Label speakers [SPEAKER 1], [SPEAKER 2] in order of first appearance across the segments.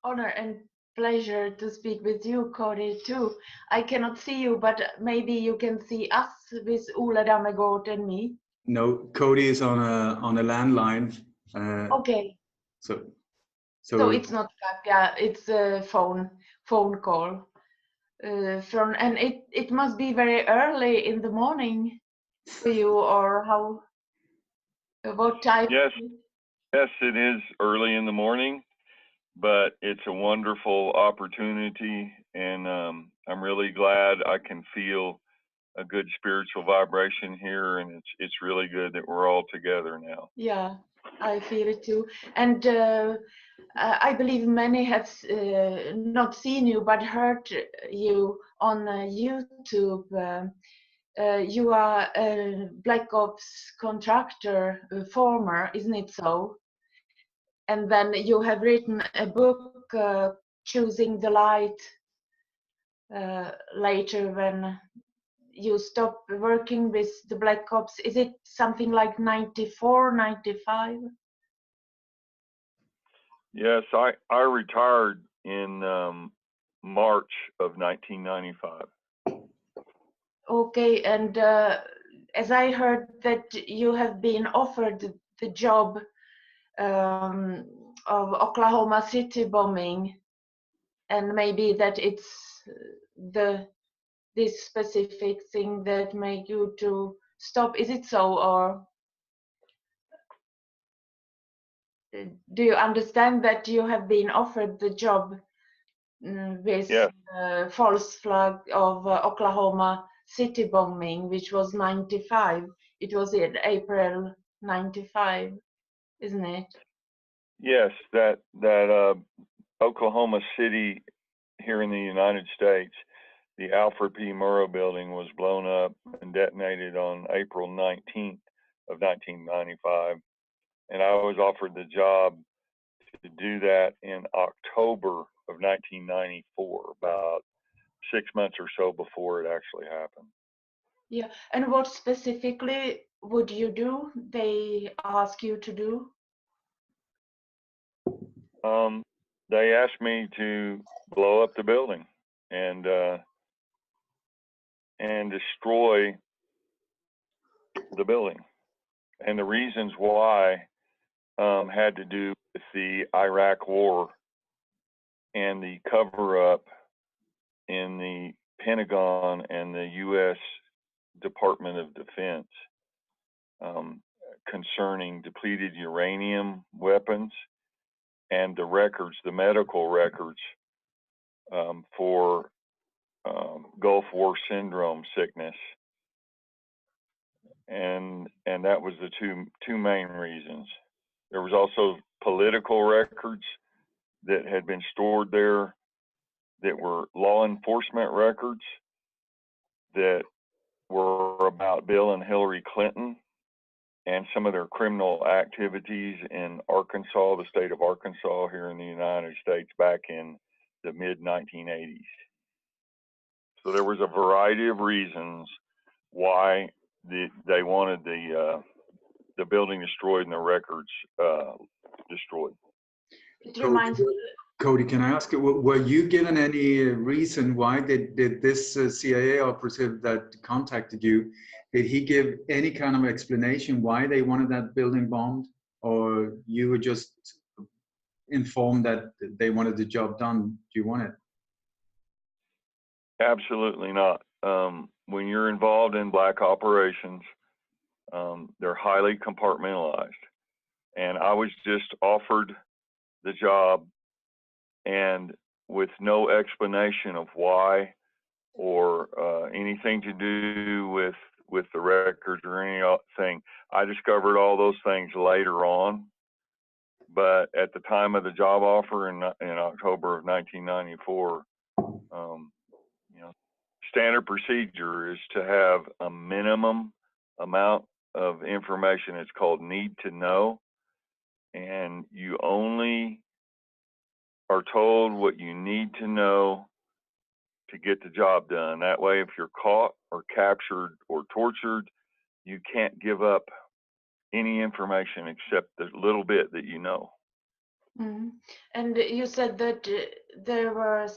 [SPEAKER 1] honor and pleasure to speak with you, Cody, too. I cannot see you, but maybe you can see us with Ola Dammegård and me.
[SPEAKER 2] No, Cody is on a landline.
[SPEAKER 1] Okay.
[SPEAKER 2] So
[SPEAKER 1] So it's not Skype, yeah, it's a phone call. And it must be very early in the morning for you, or how? What time?
[SPEAKER 3] Yes, it is early in the morning, but it's a wonderful opportunity, and I'm really glad I can feel a good spiritual vibration here, and it's really good that we're all together now.
[SPEAKER 1] Yeah, I feel it too. And I believe many have not seen you but heard you on YouTube. You are a Black Ops contractor, former, isn't it so? And then you have written a book, Choosing the Light, later when you stopped working with the Black Ops. Is it something like 94, 95?
[SPEAKER 3] Yes, I retired in March of 1995.
[SPEAKER 1] Okay, and as I heard that you have been offered the job of Oklahoma City bombing, and maybe that it's this specific thing that made you to stop. Is it so, or do you understand that you have been offered the job with
[SPEAKER 3] Yes.
[SPEAKER 1] false flag of Oklahoma City bombing, which was 95? It was in April 95, isn't it?
[SPEAKER 3] Yes, that Oklahoma City here in the United States, the Alfred P. Murrah building was blown up and detonated on April 19th of 1995. And I was offered the job to do that in October of 1994, about 6 months or so before it actually happened.
[SPEAKER 1] Yeah, and what specifically would you do? They ask you to do?
[SPEAKER 3] They asked me to blow up the building and destroy the building. And the reasons why had to do with the Iraq War and the cover-up in the Pentagon and the U.S. Department of Defense concerning depleted uranium weapons and the records, the medical records for Gulf War syndrome sickness. And that was the two main reasons. There was also political records that had been stored there that were law enforcement records that were about Bill and Hillary Clinton and some of their criminal activities in Arkansas, the state of Arkansas here in the United States back in the mid-1980s. So there was a variety of reasons why they wanted the building destroyed and the records destroyed.
[SPEAKER 1] It reminds me.
[SPEAKER 2] Cody, can I ask you, were you given any reason why did this CIA operative that contacted you, did he give any kind of explanation why they wanted that building bombed, or you were just informed that they wanted the job done? Do you want it?
[SPEAKER 3] Absolutely not. When you're involved in black operations, they're highly compartmentalized. And I was just offered the job, and with no explanation of why or anything to do with the records or anything. I discovered all those things later on. But at the time of the job offer in October of 1994, standard procedure is to have a minimum amount of information. It's called need to know, and you only are told what you need to know to get the job done. That way, if you're caught or captured or tortured, you can't give up any information except the little bit that you know.
[SPEAKER 1] Mhm. And you said that there were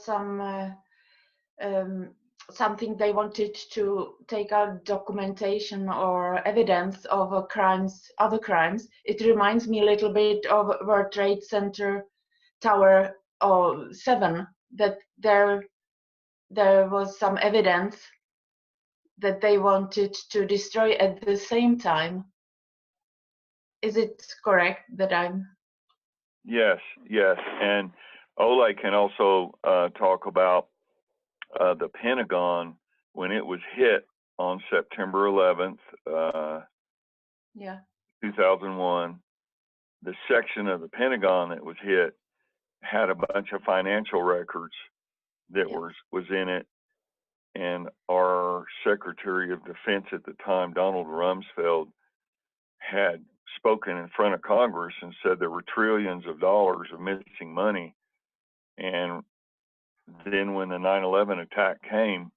[SPEAKER 1] something they wanted to take out documentation or evidence of crimes, other crimes. It reminds me a little bit of World Trade Center Tower 7, that there was some evidence that they wanted to destroy at the same time. Is it correct that I'm?
[SPEAKER 3] Yes, yes. And Ole can also talk about the Pentagon when it was hit on September 11th,
[SPEAKER 1] Yeah.
[SPEAKER 3] 2001. The section of the Pentagon that was hit had a bunch of financial records that
[SPEAKER 1] Yes.
[SPEAKER 3] was in it. And our Secretary of Defense at the time, Donald Rumsfeld, had spoken in front of Congress and said there were trillions of dollars of missing money. And then when the 9/11 attack came,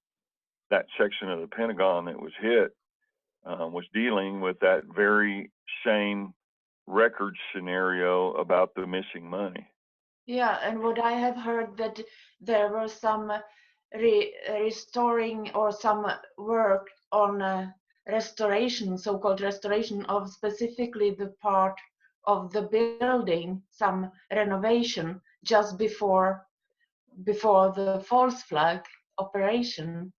[SPEAKER 3] that section of the Pentagon that was hit was dealing with that very same record scenario about the missing money.
[SPEAKER 1] Yeah, and what I have heard that there was some restoring or some work on restoration, so-called restoration of specifically the part of the building, some renovation just before the false flag operation.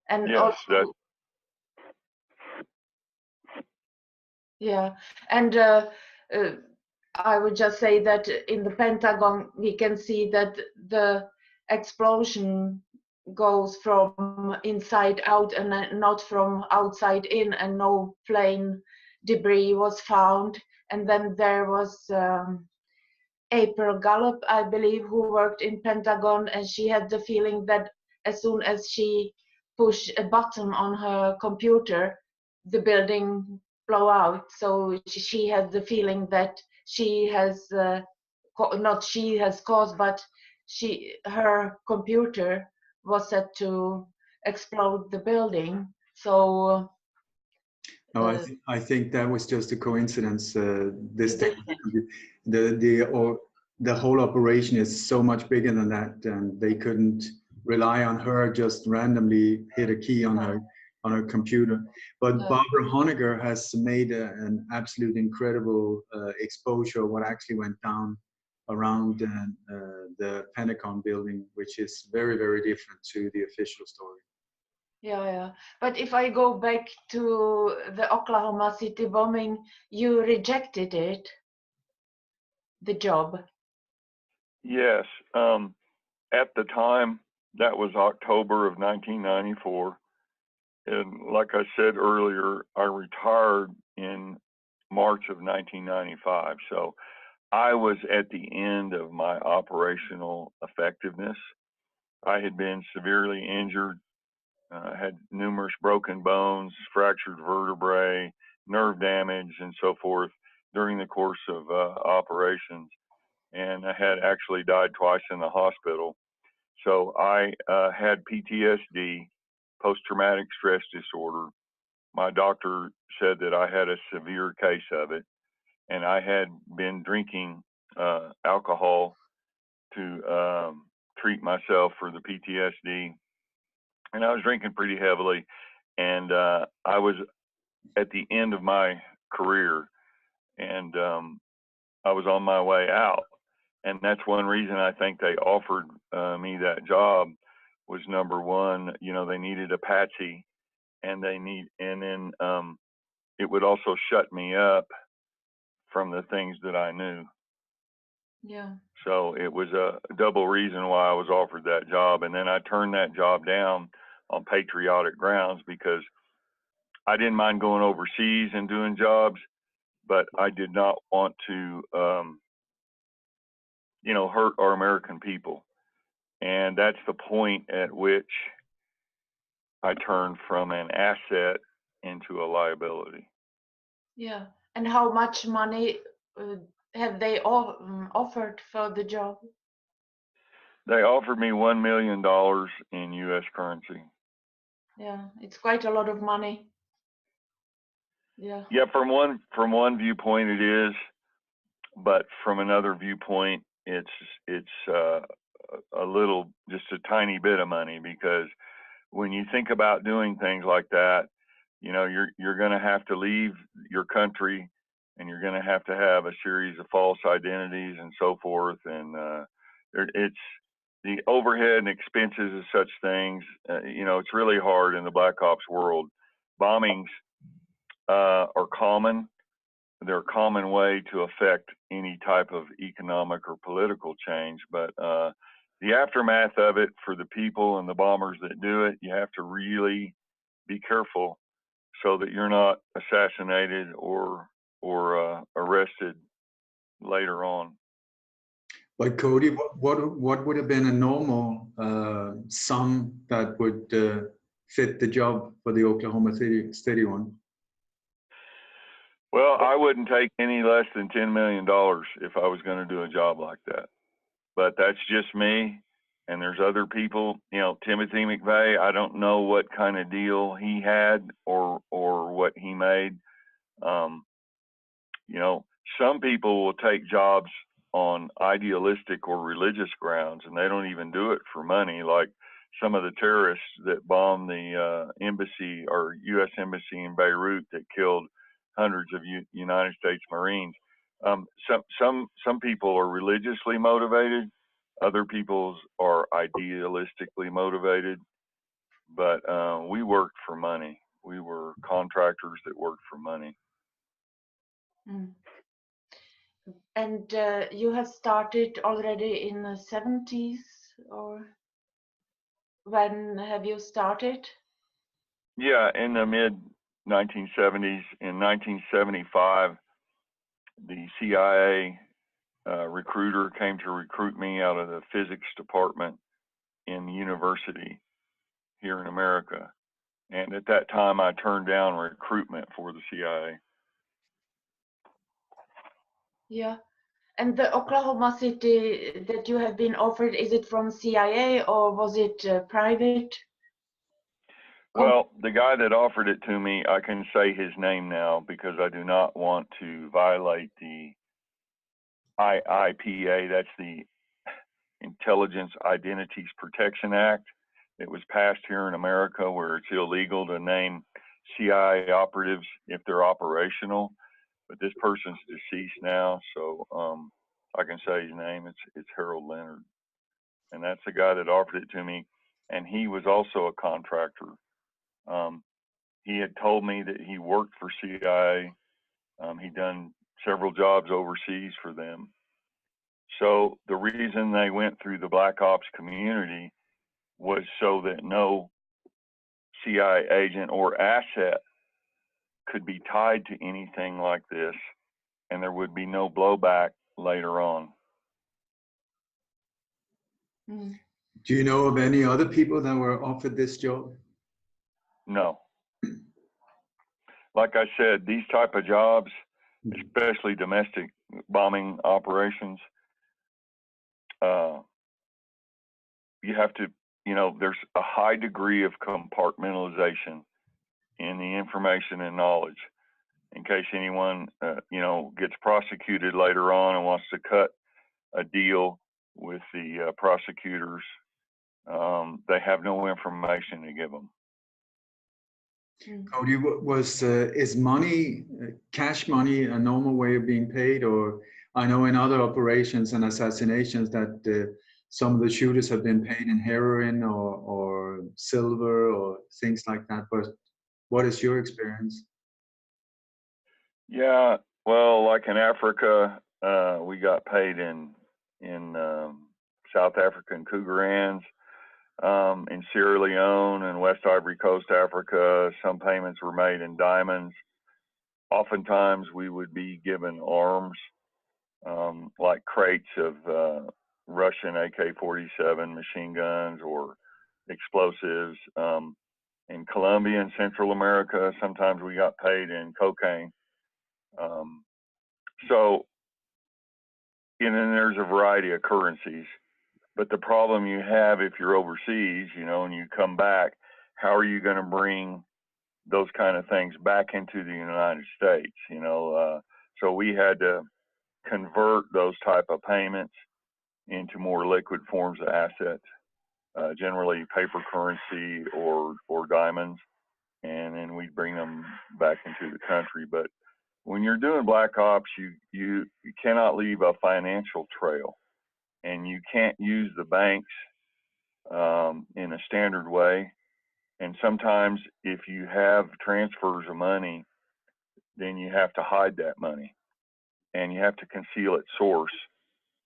[SPEAKER 1] And
[SPEAKER 3] Yes, that.
[SPEAKER 1] also, yeah, and I would just say that in the Pentagon, we can see that the explosion goes from inside out and not from outside in, and no plane debris was found. And then there was April Gallup, I believe, who worked in Pentagon, and she had the feeling that as soon as she pushed a button on her computer, the building blow out. So she had the feeling that she has not she has caused, but her computer was set to explode the building. So
[SPEAKER 2] No, I think that was just a coincidence. This thing, the whole operation is so much bigger than that, and they couldn't rely on her just randomly hit a key on her computer. But Barbara Honegger has made an absolute incredible exposure of what actually went down around the Pentagon building, which is very, very different to the official story.
[SPEAKER 1] Yeah. But if I go back to the Oklahoma City bombing, you rejected it, the job.
[SPEAKER 3] Yes. At the time, that was October of 1994. And like I said earlier, I retired in March of 1995. So I was at the end of my operational effectiveness. I had been severely injured, had numerous broken bones, fractured vertebrae, nerve damage, and so forth during the course of operations. And I had actually died twice in the hospital. So I had PTSD, post-traumatic stress disorder. My doctor said that I had a severe case of it, and I had been drinking alcohol to treat myself for the PTSD, and I was drinking pretty heavily, and I was at the end of my career, and I was on my way out. And that's one reason I think they offered me that job was, number one, they needed a patsy, and then it would also shut me up from the things that I knew.
[SPEAKER 1] Yeah.
[SPEAKER 3] So it was a double reason why I was offered that job. And then I turned that job down on patriotic grounds because I didn't mind going overseas and doing jobs, but I did not want to, hurt our American people. And that's the point at which I turned from an asset into a liability.
[SPEAKER 1] Yeah. And how much money have they offered for the job?
[SPEAKER 3] They offered me $1 million in U.S. currency.
[SPEAKER 1] Yeah, it's quite a lot of money. Yeah.
[SPEAKER 3] Yeah, from one viewpoint it is. but from another viewpoint, it's a little, just a tiny bit of money, because when you think about doing things like that, you know, you're going to have to leave your country, and you're going to have a series of false identities and so forth, and it's the overhead and expenses of such things. You know, it's really hard in the Black Ops world. Bombings are common. They're a common way to affect any type of economic or political change, but the aftermath of it, for the people and the bombers that do it, you have to really be careful so that you're not assassinated or arrested later on.
[SPEAKER 2] But Cody, what would have been a normal sum that would fit the job for the Oklahoma City one?
[SPEAKER 3] Well, I wouldn't take any less than $10 million if I was going to do a job like that. But that's just me. And there's other people, you know, Timothy McVeigh, I don't know what kind of deal he had or what he made. You know, some people will take jobs on idealistic or religious grounds, and they don't even do it for money, like some of the terrorists that bombed the embassy or U.S. embassy in Beirut that killed hundreds of United States Marines. Some people are religiously motivated. Other people are idealistically motivated. But we worked for money. We were contractors that worked for money.
[SPEAKER 1] Mm. And you have started already in the 70s, or when have you started?
[SPEAKER 3] Yeah, in the mid 1970s. In 1975, the CIA recruiter came to recruit me out of the physics department in the university here in America. And at that time, I turned down recruitment for the CIA.
[SPEAKER 1] Yeah. And the Oklahoma City that you have been offered, is it from CIA or was it private?
[SPEAKER 3] Well, the guy that offered it to me, I can say his name now because I do not want to violate the IIPA. That's the Intelligence Identities Protection Act. It was passed here in America, where it's illegal to name CIA operatives if they're operational. But this person's deceased now, so I can say his name. It's Harold Leonard, and that's the guy that offered it to me. And he was also a contractor. He had told me that he worked for CIA. He'd done several jobs overseas for them. So the reason they went through the Black Ops community was so that no CIA agent or asset could be tied to anything like this, and there would be no blowback later on.
[SPEAKER 1] Mm.
[SPEAKER 2] Do you know of any other people that were offered this job?
[SPEAKER 3] No. Like I said, these type of jobs, especially domestic bombing operations, you have to, you know, there's a high degree of compartmentalization in the information and knowledge in case anyone, you know, gets prosecuted later on and wants to cut a deal with the prosecutors. They have no information to give them.
[SPEAKER 2] Cody, is money, cash money, a normal way of being paid? Or I know in other operations and assassinations that some of the shooters have been paid in heroin or silver or things like that. But what is your experience?
[SPEAKER 3] Yeah, well, like in Africa, we got paid in South African Cougarans. In Sierra Leone and West Ivory Coast, Africa, some payments were made in diamonds. Oftentimes, we would be given arms, like crates of Russian AK-47 machine guns or explosives. In Colombia and Central America, sometimes we got paid in cocaine. So, and then there's a variety of currencies. But the problem you have if you're overseas, you know, and you come back, how are you going to bring those kind of things back into the United States? You know, so we had to convert those type of payments into more liquid forms of assets, generally paper currency or diamonds, and then we bring them back into the country. But when you're doing black ops, you cannot leave a financial trail, and you can't use the banks in a standard way. And sometimes if you have transfers of money, then you have to hide that money, and you have to conceal its source,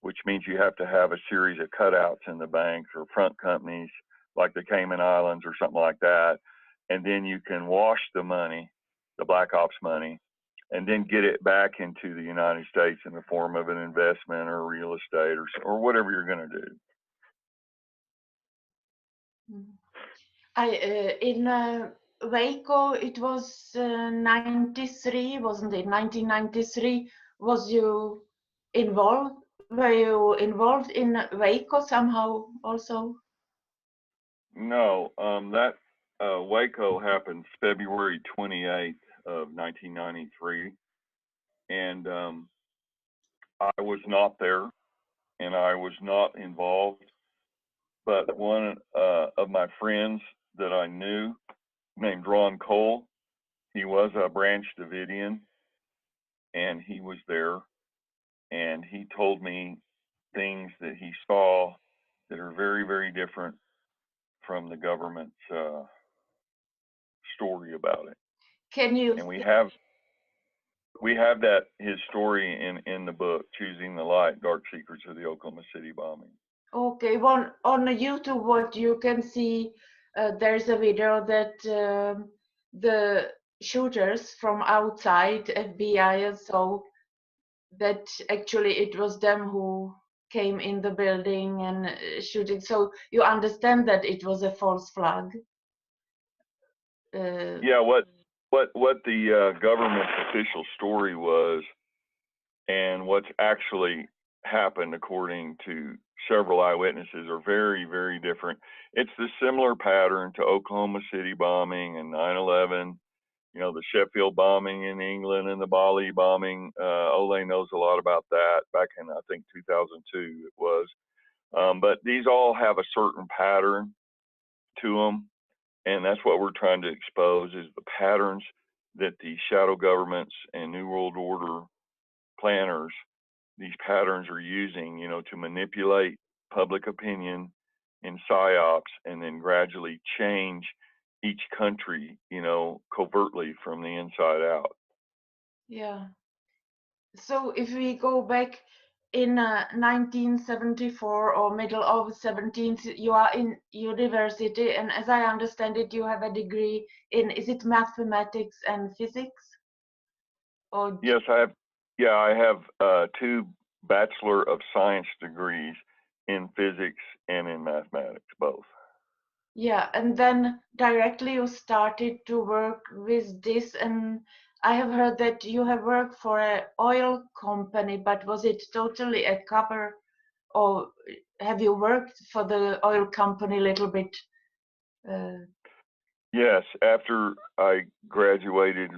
[SPEAKER 3] which means you have to have a series of cutouts in the banks or front companies like the Cayman Islands or something like that. And then you can wash the money, the black ops money, and then get it back into the United States in the form of an investment or real estate or whatever you're going to do.
[SPEAKER 1] In Waco, it was 93, wasn't it? 1993. Was you involved? Were you involved in Waco somehow also?
[SPEAKER 3] No, that Waco happened February 28th of 1993, and I was not there, and I was not involved. But one of my friends that I knew, named Ron Cole, he was a branch Davidian, and he was there, and he told me things that he saw that are very, very different from the government's story about it.
[SPEAKER 1] Can you?
[SPEAKER 3] And we have that, his story in the book, Choosing the Light, Dark Secrets of the Oklahoma City Bombing.
[SPEAKER 1] Okay, on YouTube, what you can see, there's a video that the shooters from outside FBI saw that actually it was them who came in the building and shooting. So you understand that it was a false flag.
[SPEAKER 3] Yeah, what the government's official story was, and what's actually happened according to several eyewitnesses, are very, very different. It's the similar pattern to Oklahoma City bombing and 9/11, you know, the Sheffield bombing in England and the Bali bombing. Ole knows a lot about that back in, I think, 2002 it was. But these all have a certain pattern to them, and that's what we're trying to expose, is the patterns that the shadow governments and New World Order planners, these patterns are using, you know, to manipulate public opinion in psyops and then gradually change each country, you know, covertly from the inside out.
[SPEAKER 1] Yeah. So if we go back in 1974 or middle of 17th, you are in university, and as I understand it, you have a degree in, is it mathematics and physics? Or
[SPEAKER 3] Yes, I have. Yeah, I have 2 Bachelor of Science degrees in physics and in mathematics, both.
[SPEAKER 1] yeah, and then directly you started to work with this, and I have heard that you have worked for an oil company, but was it totally a cover, or have you worked for the oil company a little bit?
[SPEAKER 3] Yes, after I graduated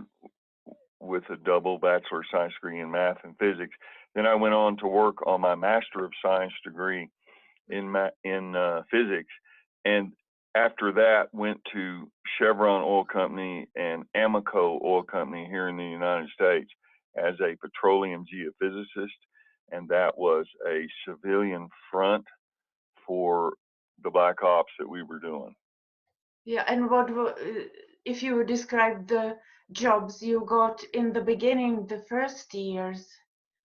[SPEAKER 3] with a double Bachelor of Science degree in math and physics, then I went on to work on my Master of Science degree in physics, and after that went to Chevron Oil Company and Amoco Oil Company here in the United States as a petroleum geophysicist, and that was a civilian front for the black ops that we were doing.
[SPEAKER 1] Yeah, and what if you describe the jobs you got in the beginning, the first years,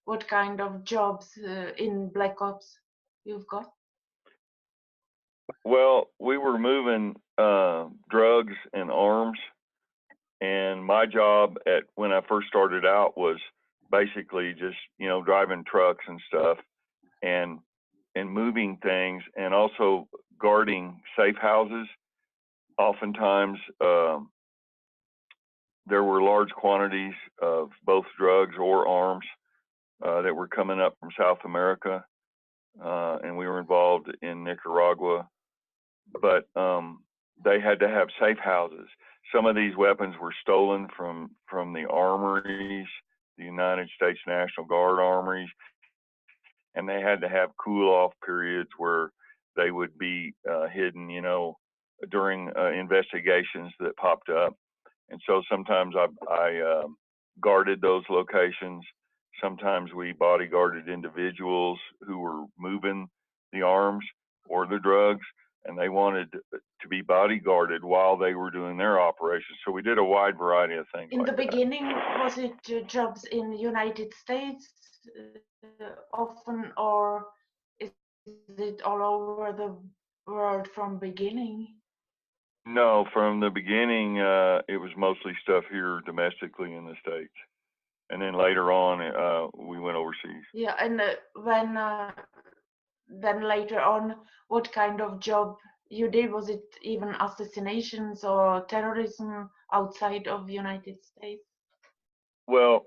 [SPEAKER 1] what kind of jobs in Black Ops you've got?
[SPEAKER 3] Well, we were moving drugs and arms, and my job when I first started out was basically just, you know, driving trucks and stuff and moving things, and also guarding safe houses. Oftentimes there were large quantities of both drugs or arms that were coming up from South America, and we were involved in Nicaragua, but they had to have safe houses. Some of these weapons were stolen from the armories, the United States National Guard armories. and they had to have cool-off periods where they would be hidden, during investigations that popped up. And so sometimes I guarded those locations. Sometimes we bodyguarded individuals who were moving the arms or the drugs, and they wanted to be bodyguarded while they were doing their operations. So we did a wide variety of things.
[SPEAKER 1] In the beginning, was it jobs in the United States often, or is it all over the world from beginning?
[SPEAKER 3] No, from the beginning, it was mostly stuff here domestically in the States. And then later on, we went overseas.
[SPEAKER 1] Yeah, and then later on, what kind of job you did? Was it even assassinations or terrorism outside of the United States?
[SPEAKER 3] Well,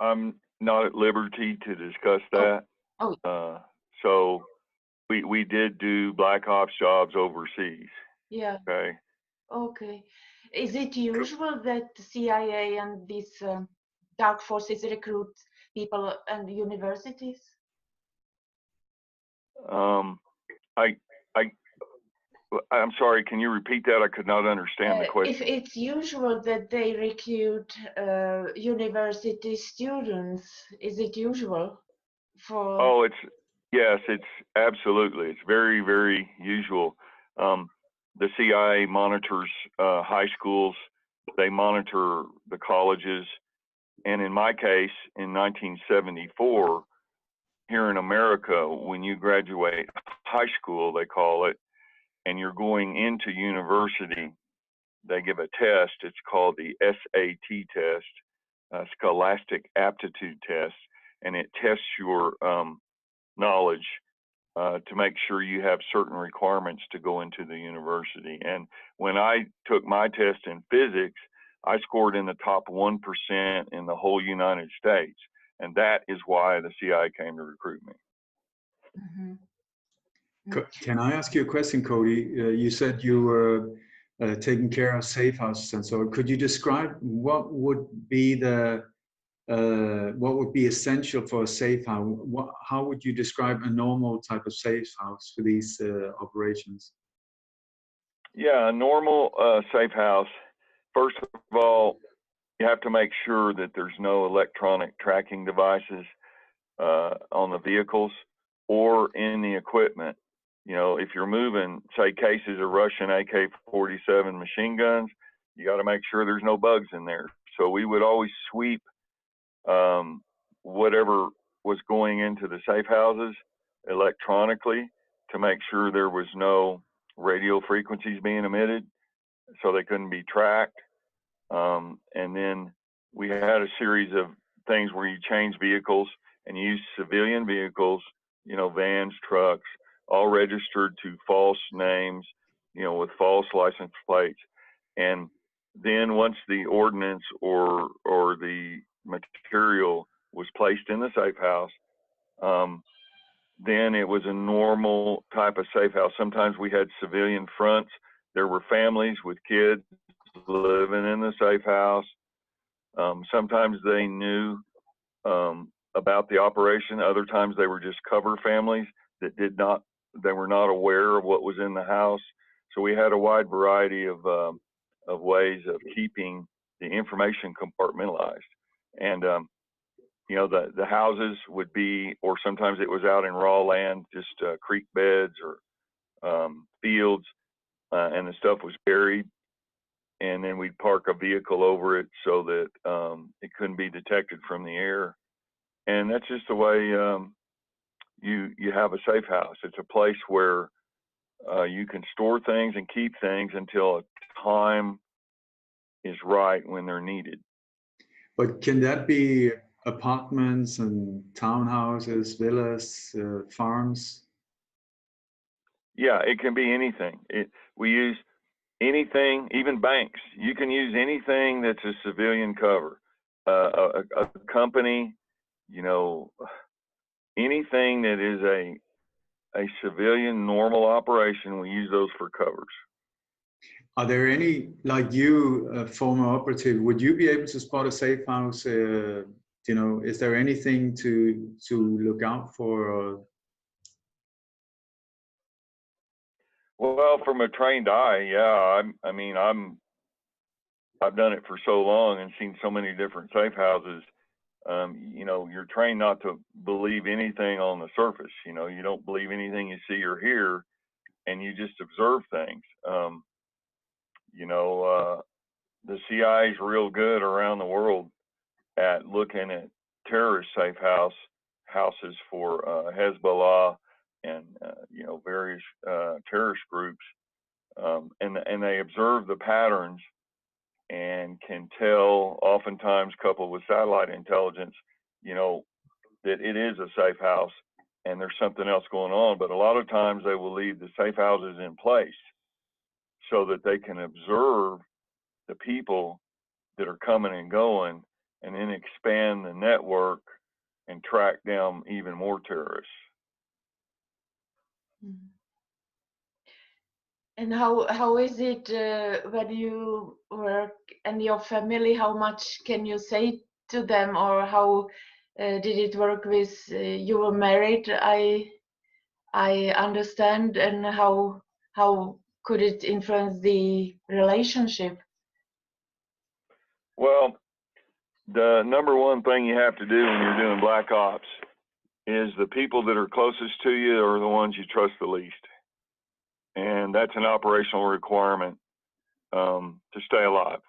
[SPEAKER 3] I'm not at liberty to discuss that.
[SPEAKER 1] Oh.
[SPEAKER 3] So we did do black ops jobs overseas.
[SPEAKER 1] Yeah.
[SPEAKER 3] Okay.
[SPEAKER 1] Okay. Is it usual that the CIA and these dark forces recruit people and universities?
[SPEAKER 3] I'm sorry, can you repeat that? I could not understand the question.
[SPEAKER 1] If it's usual that they recruit university students, is it usual for?
[SPEAKER 3] Oh, yes, it's absolutely. It's very, very usual. The CIA monitors high schools. They monitor the colleges. And in my case, in 1974, here in America, when you graduate high school, they call it, and you're going into university, they give a test. It's called the SAT test, Scholastic Aptitude Test, and it tests your knowledge to make sure you have certain requirements to go into the university. And when I took my test in physics, I scored in the top 1% in the whole United States. And that is why the CIA came to recruit me.
[SPEAKER 1] Mm-hmm.
[SPEAKER 2] Can I ask you a question, Cody? You said you were taking care of safe houses and so on. Could you describe what would be essential for a safe house? How would you describe a normal type of safe house for these operations?
[SPEAKER 3] Yeah, a normal safe house. First of all, you have to make sure that there's no electronic tracking devices on the vehicles or in the equipment. If you're moving, say, cases of Russian AK-47 machine guns, you got to make sure there's no bugs in there. So we would always sweep whatever was going into the safe houses electronically to make sure there was no radio frequencies being emitted, so they couldn't be tracked. And then we had a series of things where you change vehicles and use civilian vehicles, vans, trucks, all registered to false names, with false license plates. And then once the ordnance or the material was placed in the safe house, then it was a normal type of safe house. Sometimes we had civilian fronts. There were families with kids living in the safe house. Sometimes they knew about the operation. Other times they were just cover families that they were not aware of what was in the house. So we had a wide variety of ways of keeping the information compartmentalized. And the houses would be, or sometimes it was out in raw land, just creek beds or fields, and the stuff was buried. And then we'd park a vehicle over it so that it couldn't be detected from the air. And that's just the way you have a safe house. It's a place where you can store things and keep things until a time is right when they're needed.
[SPEAKER 2] But can that be apartments and townhouses, villas, farms? Yeah,
[SPEAKER 3] it can be anything. We use anything, even banks. You can use anything that's a civilian cover. A company, anything that is a civilian normal operation, we use those for covers.
[SPEAKER 2] Are there any, like you, former operative, would you be able to spot a safe house you know, is there anything to look out for? Or...
[SPEAKER 3] Well, from a trained eye, yeah. I've done it for so long and seen so many different safe houses. You know, you're trained not to believe anything on the surface. You know, you don't believe anything you see or hear, and you just observe things. You know, the CIA is real good around the world at looking at terrorist safe houses for Hezbollah and you know, various terrorist groups, and they observe the patterns and can tell, oftentimes coupled with satellite intelligence, you know, that it is a safe house and there's something else going on. But a lot of times they will leave the safe houses in place so that they can observe the people that are coming and going, and then expand the network and track down even more terrorists.
[SPEAKER 1] Mhm. And how is it when you work and your family? How much can you say to them, or how did it work with you were married? I understand, and how could it influence the relationship?
[SPEAKER 3] Well, the number one thing you have to do when you're doing black ops is the people that are closest to you are the ones you trust the least. And that's an operational requirement to stay alive.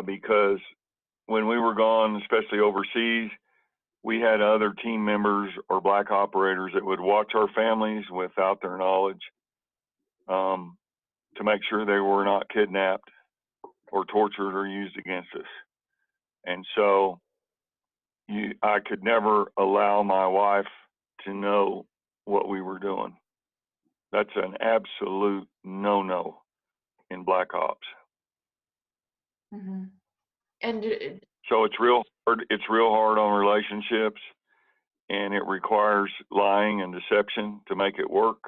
[SPEAKER 3] Because when we were gone, especially overseas, we had other team members or black operators that would watch our families without their knowledge, to make sure they were not kidnapped or tortured or used against us. And so I could never allow my wife to know what we were doing. That's an absolute no-no in black ops.
[SPEAKER 1] Mm-hmm. And
[SPEAKER 3] So it's real hard. It's real hard on relationships, and it requires lying and deception to make it work.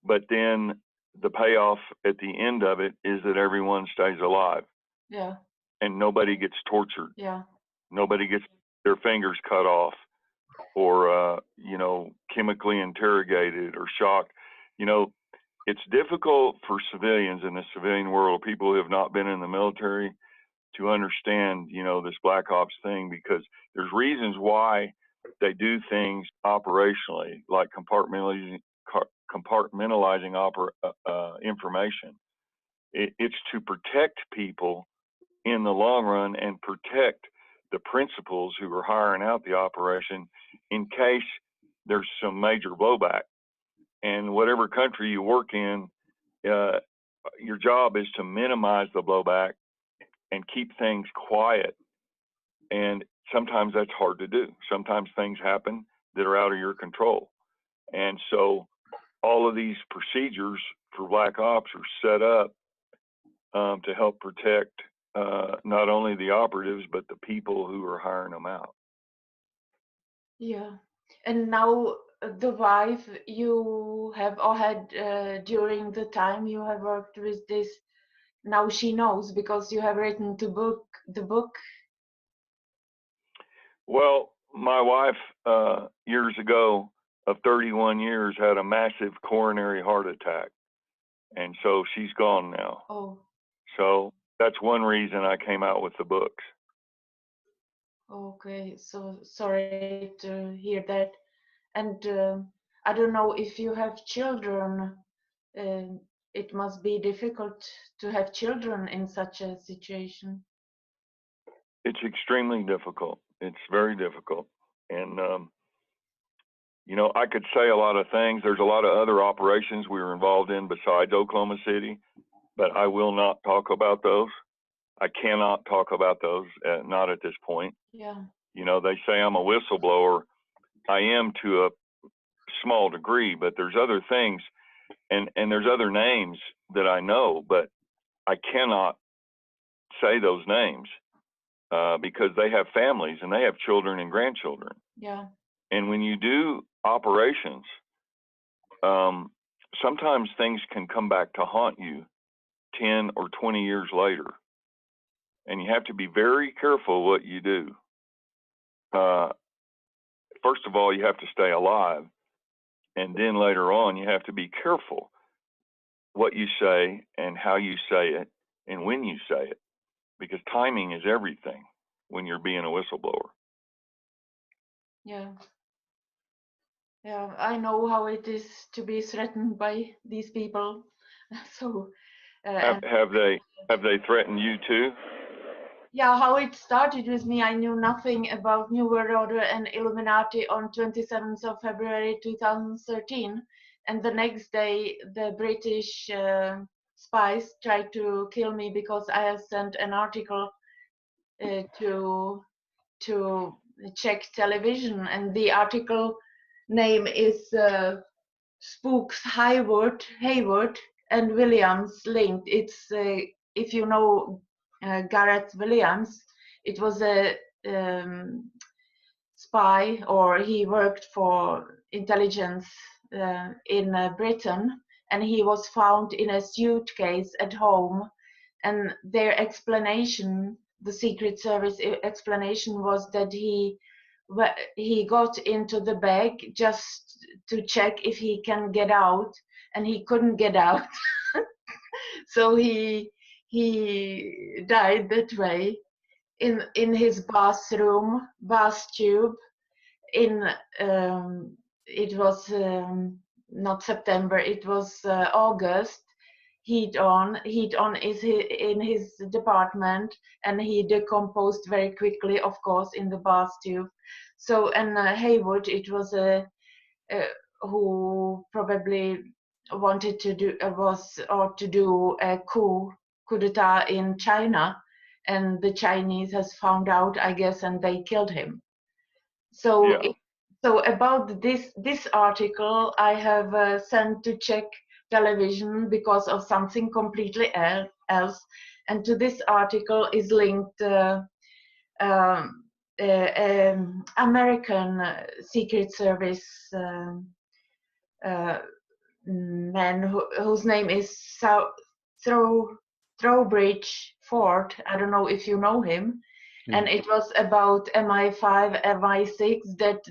[SPEAKER 3] But then the payoff at the end of it is that everyone stays alive.
[SPEAKER 1] yeah,
[SPEAKER 3] And nobody gets tortured.
[SPEAKER 1] yeah,
[SPEAKER 3] Nobody gets their fingers cut off, or you know, chemically interrogated or shocked. You know, it's difficult for civilians in the civilian world, people who have not been in the military, to understand, you know, this black ops thing, because there's reasons why they do things operationally, like compartmentalizing information. It's to protect people in the long run and protect the principals who are hiring out the operation in case there's some major blowback. And whatever country you work in, your job is to minimize the blowback and keep things quiet. And sometimes that's hard to do. Sometimes things happen that are out of your control. And so all of these procedures for black ops are set up to help protect not only the operatives, but the people who are hiring them out.
[SPEAKER 1] yeah. And now the wife you have or had during the time you have worked with this, now she knows because you have written the book.
[SPEAKER 3] Well, my wife, years ago, of 31 years, had a massive coronary heart attack. And so she's gone now.
[SPEAKER 1] Oh,
[SPEAKER 3] So that's one reason I came out with the books.
[SPEAKER 1] okay. So sorry to hear that. And I don't know if you have children. Uh, it must be difficult to have children in such a situation.
[SPEAKER 3] It's extremely difficult. It's very difficult. And, you know, I could say a lot of things. There's a lot of other operations we were involved in besides Oklahoma City, but I will not talk about those. I cannot talk about those, not at this point.
[SPEAKER 1] Yeah.
[SPEAKER 3] You know, they say I'm a whistleblower. I am to a small degree, but there's other things, and there's other names that I know, but I cannot say those names because they have families and they have children and grandchildren.
[SPEAKER 1] Yeah.
[SPEAKER 3] And when you do operations, sometimes things can come back to haunt you 10 or 20 years later. And you have to be very careful what you do. first of all, you have to stay alive. And then later on, you have to be careful what you say and how you say it and when you say it, because timing is everything when you're being a whistleblower.
[SPEAKER 1] Yeah. Yeah, I know how it is to be threatened by these people. So,
[SPEAKER 3] Have they threatened you too?
[SPEAKER 1] yeah, how it started with me, I knew nothing about New World Order and Illuminati on 27th of February 2013. And the next day, the British spies tried to kill me because I had sent an article to check television. And the article name is Spooks Hayward and Williams linked. It's if you know Gareth Williams, it was a spy, or he worked for intelligence in Britain, and he was found in a suitcase at home. And their explanation, the Secret Service explanation, was that he got into the bag just to check if he can get out, and he couldn't get out. So he died that way in his bath tube. In it was not September, it was August. Heat on is in his department, and he decomposed very quickly, of course, in the bath tube. So, and Haywood, it was a who probably wanted to do a coup d'etat in China, and the Chinese has found out, I guess, and they killed him. So,
[SPEAKER 3] Yeah.
[SPEAKER 1] so about this article, I have sent to check television because of something completely else, and to this article is linked American Secret Service man whose name is Trowbridge Ford. I don't know if you know him. And it was about MI5, MI6, that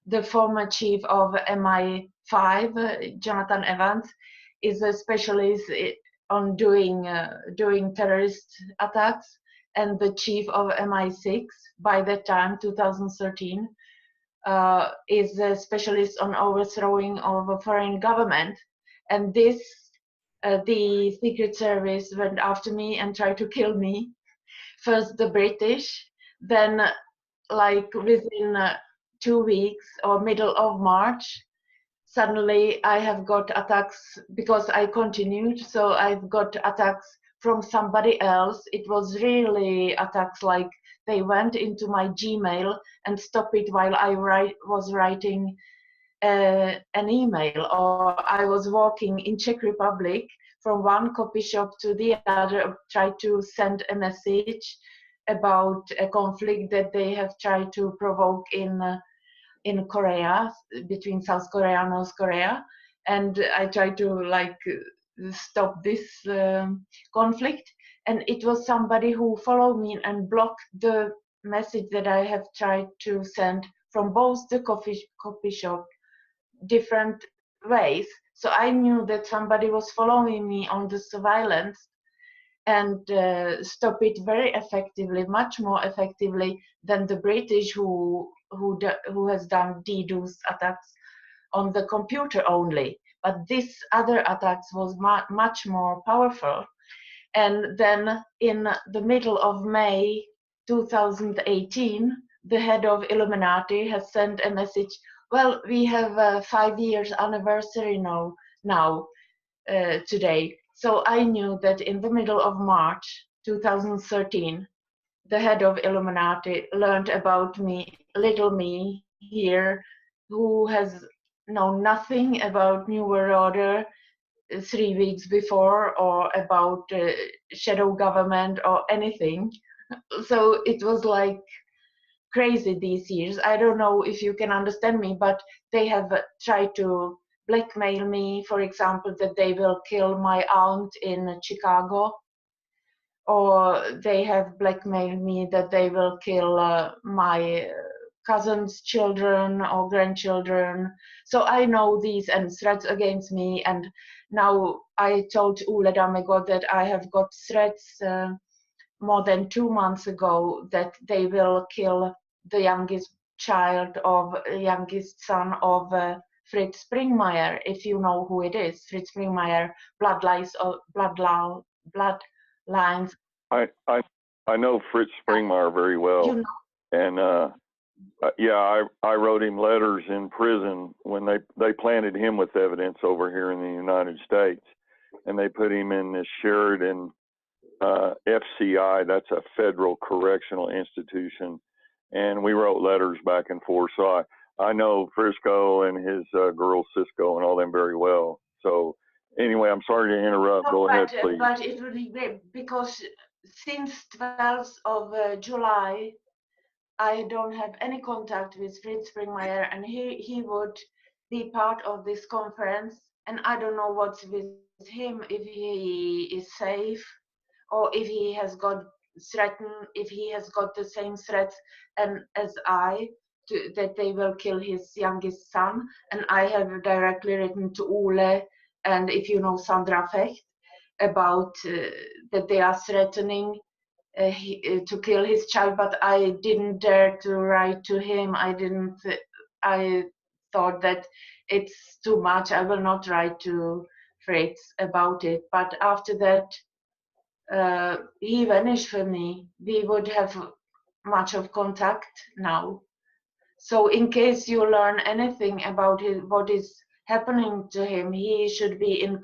[SPEAKER 1] the former chief of MI5, Jonathan Evans, is a specialist on doing terrorist attacks, and the chief of MI6 by that time, 2013, is a specialist on overthrowing of a foreign government. And this, the Secret Service went after me and tried to kill me. First the British, then like within 2 weeks or middle of March, suddenly I have got attacks because I continued. So I've got attacks from somebody else. It was really attacks like they went into my Gmail and stopped it while I was writing an email, or I was walking in Czech Republic from one coffee shop to the other, tried to send a message about a conflict that they have tried to provoke in Korea, between South Korea and North Korea, and I tried to like stop this conflict. And it was somebody who followed me and blocked the message that I have tried to send from both the coffee shop, different ways. So I knew that somebody was following me on the surveillance, and stop it very effectively, much more effectively than the British who has done DDoS attacks on the computer only. But this other attacks was much more powerful. And then in the middle of May 2018, the head of Illuminati has sent a message. Well, we have a 5 years anniversary now today. So I knew that in the middle of March 2013, the head of Illuminati learned about me, little me here, who has known nothing about New World Order 3 weeks before, or about shadow government or anything. So it was like crazy these years. I don't know if you can understand me, but they have tried to blackmail me, for example, that they will kill my aunt in Chicago. or they have blackmailed me that they will kill my cousins' children or grandchildren. So I know these and threats against me. And now I told Ole Dammegård that I have got threats more than 2 months ago that they will kill the youngest son of Fritz Springmeier, if you know who it is. Fritz Springmeier, bloodlines.
[SPEAKER 3] I know Fritz Springmeier very well,
[SPEAKER 1] You know,
[SPEAKER 3] and yeah, I wrote him letters in prison when they planted him with evidence over here in the United States, and they put him in this Sheridan FCI. That's a federal correctional institution, and we wrote letters back and forth. So I know Frisco and his girl Cisco and all them very well. So anyway, I'm sorry to interrupt.
[SPEAKER 1] no,
[SPEAKER 3] Go ahead, please.
[SPEAKER 1] but it will be great because since 12th of July, I don't have any contact with Fritz Springmeier, and he would be part of this conference. And I don't know what's with him, if he is safe or if he has got threatened, if he has got the same threats as I, that they will kill his youngest son. And I have directly written to Ole, and if you know Sandra Fecht, about that they are threatening to kill his child, but I didn't dare to write to him. I thought that it's too much. I will not write to Fritz about it. But after that, he vanished from me. We would have much of contact now. So in case you learn anything about what is happening to him, he should be in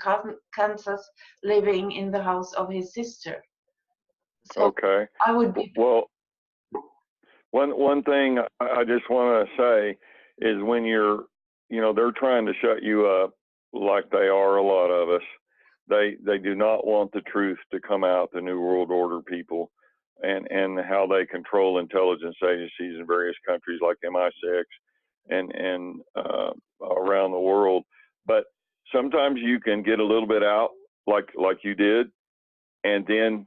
[SPEAKER 1] Kansas, living in the house of his sister. So
[SPEAKER 3] Okay.
[SPEAKER 1] I would be.
[SPEAKER 3] Well, one thing I just want to say is when they're trying to shut you up like they are a lot of us. They do not want the truth to come out, the New World Order people, and how they control intelligence agencies in various countries like MI6 and around the world. But sometimes you can get a little bit out like you did, and then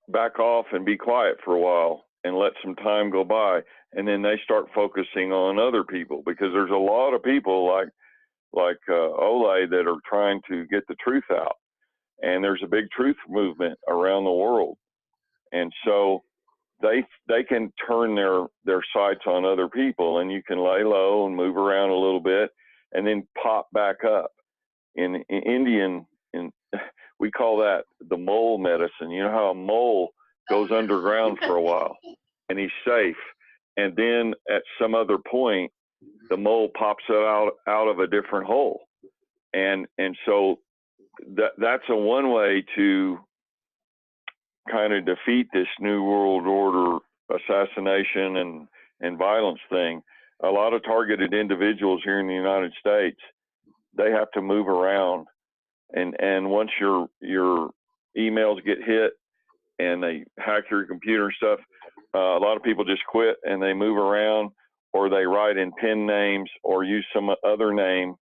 [SPEAKER 3] back off and be quiet for a while and let some time go by, and then they start focusing on other people, because there's a lot of people like Ole that are trying to get the truth out, and there's a big truth movement around the world, and so they can turn their sights on other people, and you can lay low and move around a little bit and then pop back up. In Indian, we call that the mole medicine. You know how a mole goes underground for a while and he's safe, and then at some other point the mole pops out of a different hole, and so that's a one way to kind of defeat this New World Order assassination and violence thing. A lot of targeted individuals here in the United States, they have to move around, and once your emails get hit and they hack your computer and stuff, a lot of people just quit and they move around, or they write in pen names or use some other name,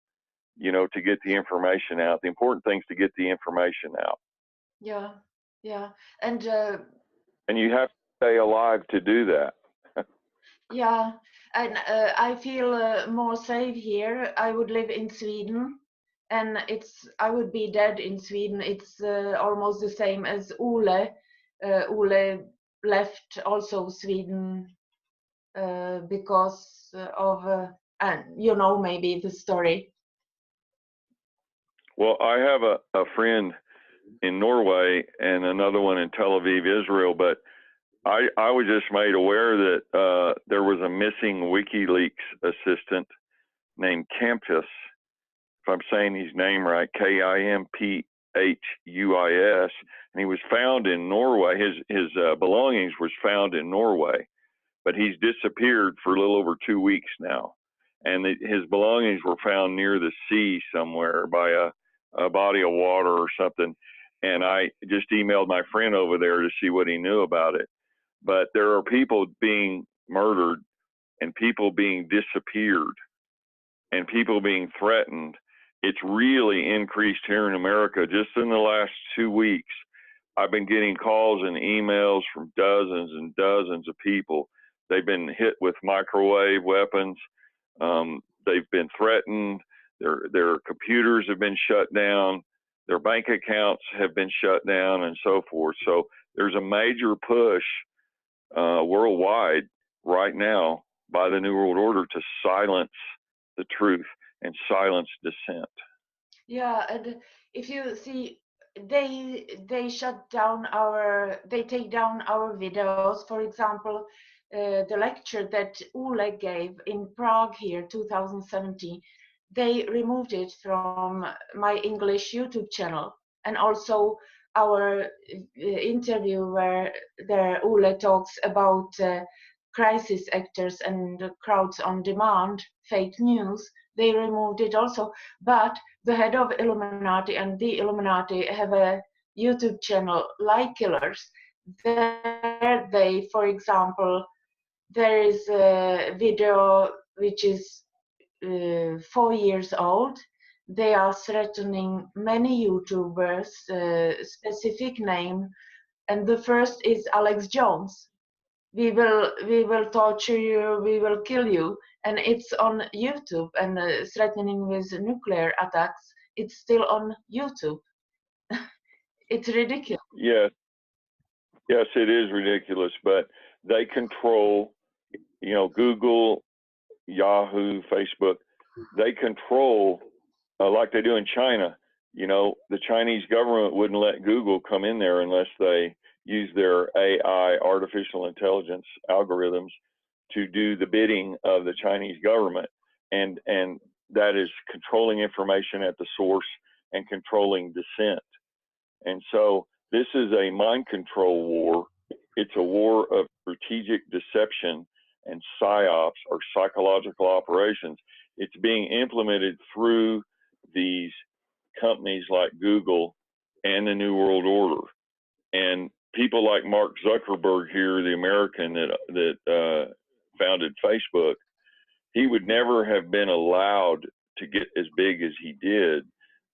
[SPEAKER 3] to get the information out. The important thing is to get the information out.
[SPEAKER 1] Yeah, and
[SPEAKER 3] you have to stay alive to do that.
[SPEAKER 1] yeah, and I feel more safe here. I would live in Sweden, and I would be dead in Sweden. It's almost the same as Ole. Ole left also Sweden because of, and maybe the story.
[SPEAKER 3] Well, I have a friend in Norway and another one in Tel Aviv, Israel, but I was just made aware that there was a missing WikiLeaks assistant named Campus, if I'm saying his name right, Kimphuis, and he was found in Norway. His belongings was found in Norway, but he's disappeared for a little over 2 weeks now, and his belongings were found near the sea somewhere by a body of water or something. And I just emailed my friend over there to see what he knew about it. But there are people being murdered and people being disappeared and people being threatened. It's really increased here in America just in the last 2 weeks. I've been getting calls and emails from dozens and dozens of people. They've been hit with microwave weapons. They've been threatened. Their computers have been shut down. Their bank accounts have been shut down, and so forth. So there's a major push worldwide right now by the New World Order to silence the truth and silence dissent.
[SPEAKER 1] Yeah, and if you see, they shut down they take down our videos. For example, the lecture that Ole gave in Prague here, 2017, they removed it from my English YouTube channel, and also our interview where Ole talks about crisis actors and crowds on demand, fake news. They removed it also, but the head of Illuminati and the Illuminati have a YouTube channel, Lie Killers. There they, for example, there is a video which is 4 years old. They are threatening many YouTubers, specific name, and the first is Alex Jones. We will torture you, we will kill you, and it's on YouTube, and threatening with nuclear attacks, it's still on YouTube. It's ridiculous.
[SPEAKER 3] Yes, it is ridiculous, but they control, Google, Yahoo, Facebook. They control, like they do in China. The Chinese government wouldn't let Google come in there unless they use their AI, artificial intelligence algorithms, to do the bidding of the Chinese government, and that is controlling information at the source and controlling dissent. And so this is a mind control war. It's a war of strategic deception and psyops, or psychological operations. It's being implemented through these companies like Google and the New World Order. And people like Mark Zuckerberg here, the American that founded Facebook, he would never have been allowed to get as big as he did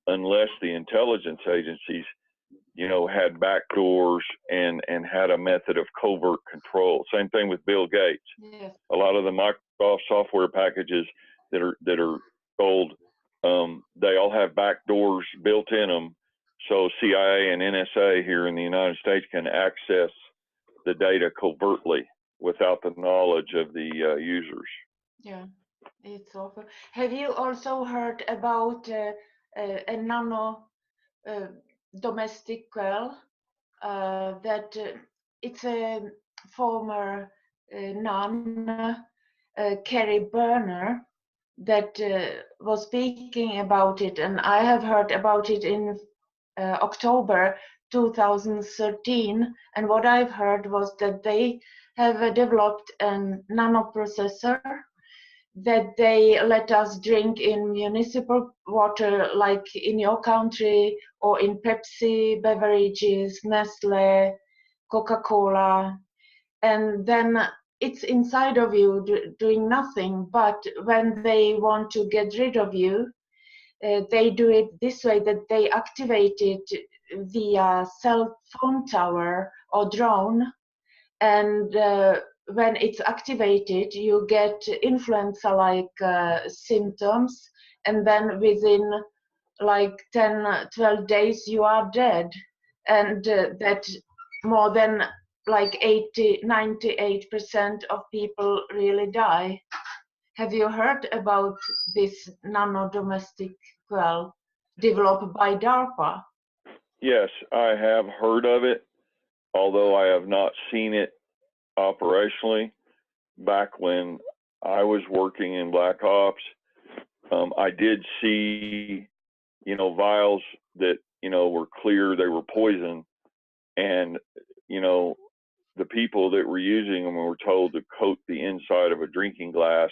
[SPEAKER 3] unless the intelligence agencies, had back doors and had a method of covert control. Same thing with Bill Gates.
[SPEAKER 1] Yes.
[SPEAKER 3] A lot of the Microsoft software packages that are sold, they all have back doors built in them, so CIA and NSA here in the United States can access the data covertly without the knowledge of the users.
[SPEAKER 1] Yeah, it's awful. Have you also heard about a nano domestic quail that it's a former nun, Carrie Burner, that was speaking about it, and I have heard about it in October 2013, and what I've heard was that they have developed a nanoprocessor that they let us drink in municipal water, like in your country, or in Pepsi beverages, Nestle, Coca-Cola, and then it's inside of you doing nothing. But when they want to get rid of you, they do it this way, that they activate it via cell phone tower or drone, and when it's activated, you get influenza-like symptoms, and then within like 10-12 days you are dead, and that more than like 98% of people really die. Have you heard about this nano-domestic quail developed by DARPA?
[SPEAKER 3] Yes, I have heard of it, although I have not seen it operationally. Back when I was working in Black Ops, I did see, vials that, were clear, they were poison, and, the people that were using them were told to coat the inside of a drinking glass,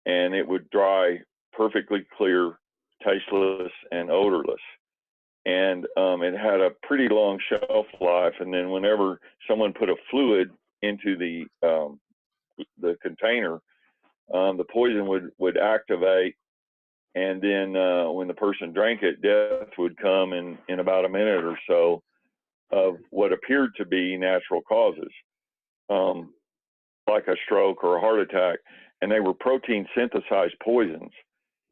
[SPEAKER 3] and it would dry perfectly clear, tasteless, and odorless. And it had a pretty long shelf life. And then whenever someone put a fluid into the container, the poison would activate, and then when the person drank it, death would come in about a minute or so. of what appeared to be natural causes, like a stroke or a heart attack, and they were protein synthesized poisons.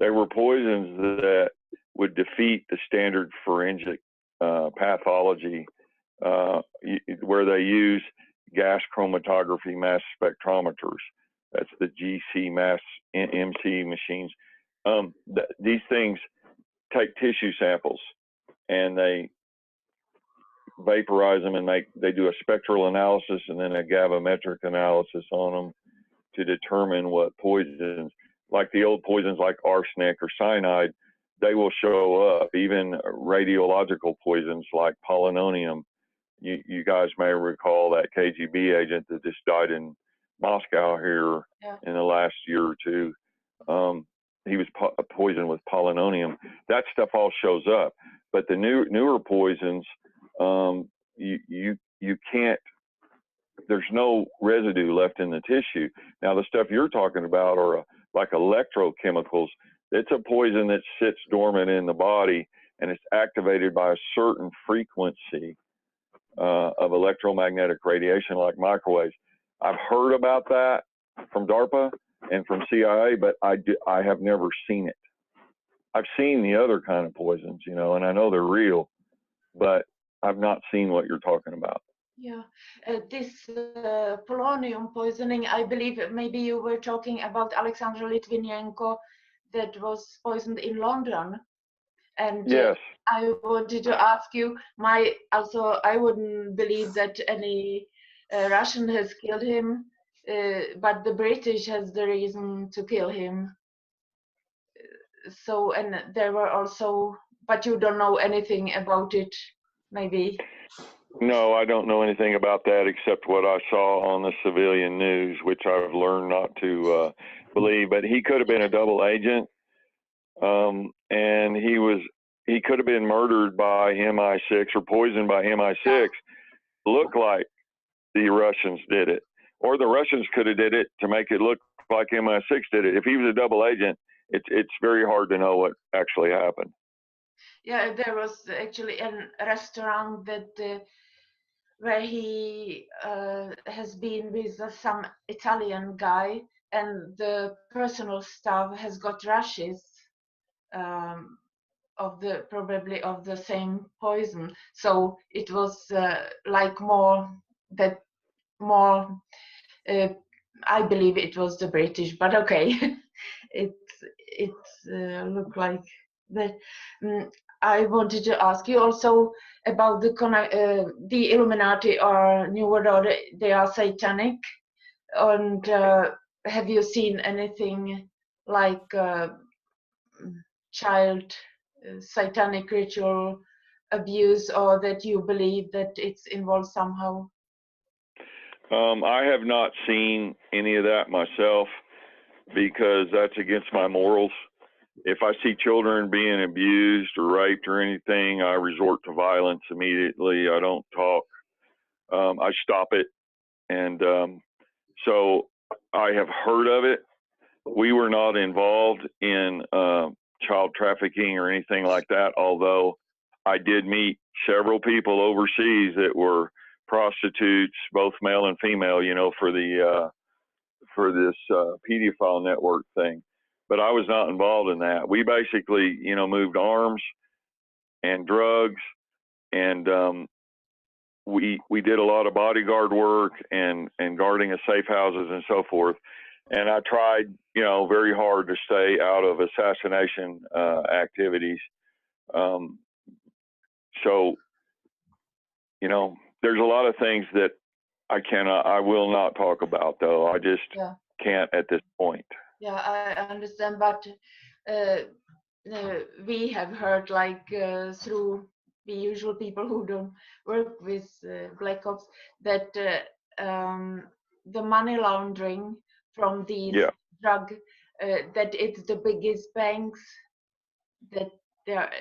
[SPEAKER 3] They were poisons that would defeat the standard forensic pathology, where they use gas chromatography mass spectrometers. That's the GC mass MC machines. These things take tissue samples and they vaporize them, and they do a spectral analysis and then a gravimetric analysis on them to determine what poisons, like the old poisons like arsenic or cyanide, they will show up. Even radiological poisons like polonium. You guys may recall that KGB agent that just died in Moscow here in the last year or two. He was poisoned with polonium. That stuff all shows up. But the newer poisons, you can't, there's no residue left in the tissue. Now, the stuff you're talking about are like electrochemicals. It's a poison that sits dormant in the body, and it's activated by a certain frequency of electromagnetic radiation, like microwaves. I've heard about that from DARPA and from CIA, but I have never seen it. I've seen the other kind of poisons, and I know they're real, but I've not seen what you're talking about.
[SPEAKER 1] Yeah, this polonium poisoning, I believe maybe you were talking about Alexander Litvinenko that was poisoned in London. And
[SPEAKER 3] yes.
[SPEAKER 1] I wanted to ask you, I wouldn't believe that any Russian has killed him, but the British has the reason to kill him. So, and there were also, but you don't know anything about it, maybe?
[SPEAKER 3] No, I don't know anything about that except what I saw on the civilian news, which I've learned not to believe. But he could have been a double agent, and he could have been murdered by MI6 or poisoned by MI6. Look like the Russians did it, or the Russians could have did it to make it look like MI6 did it. If he was a double agent, it's very hard to know what actually happened.
[SPEAKER 1] Yeah, there was actually a restaurant that where he has been with some Italian guy, and the personal staff has got rashes probably of the same poison. So it was like I believe it was the British, but okay, it looked like that. I wanted to ask you also about the Illuminati or New World Order. They are satanic, and have you seen anything like child satanic ritual abuse, or that you believe that it's involved somehow?
[SPEAKER 3] I have not seen any of that myself because that's against my morals. If I see children being abused or raped or anything, I resort to violence immediately. I don't talk. I stop it. And so I have heard of it. We were not involved in child trafficking or anything like that, although I did meet several people overseas that were prostitutes, both male and female, for this pedophile network thing. But I was not involved in that. We basically, moved arms and drugs, and we did a lot of bodyguard work and guarding of safe houses and so forth. And I tried, very hard to stay out of assassination activities. So, there's a lot of things that I will not talk about, though. I just can't at this point.
[SPEAKER 1] Yeah, I understand, but we have heard, like through the usual people who don't work with Black Ops, that the money laundering from these drug, that it's the biggest banks that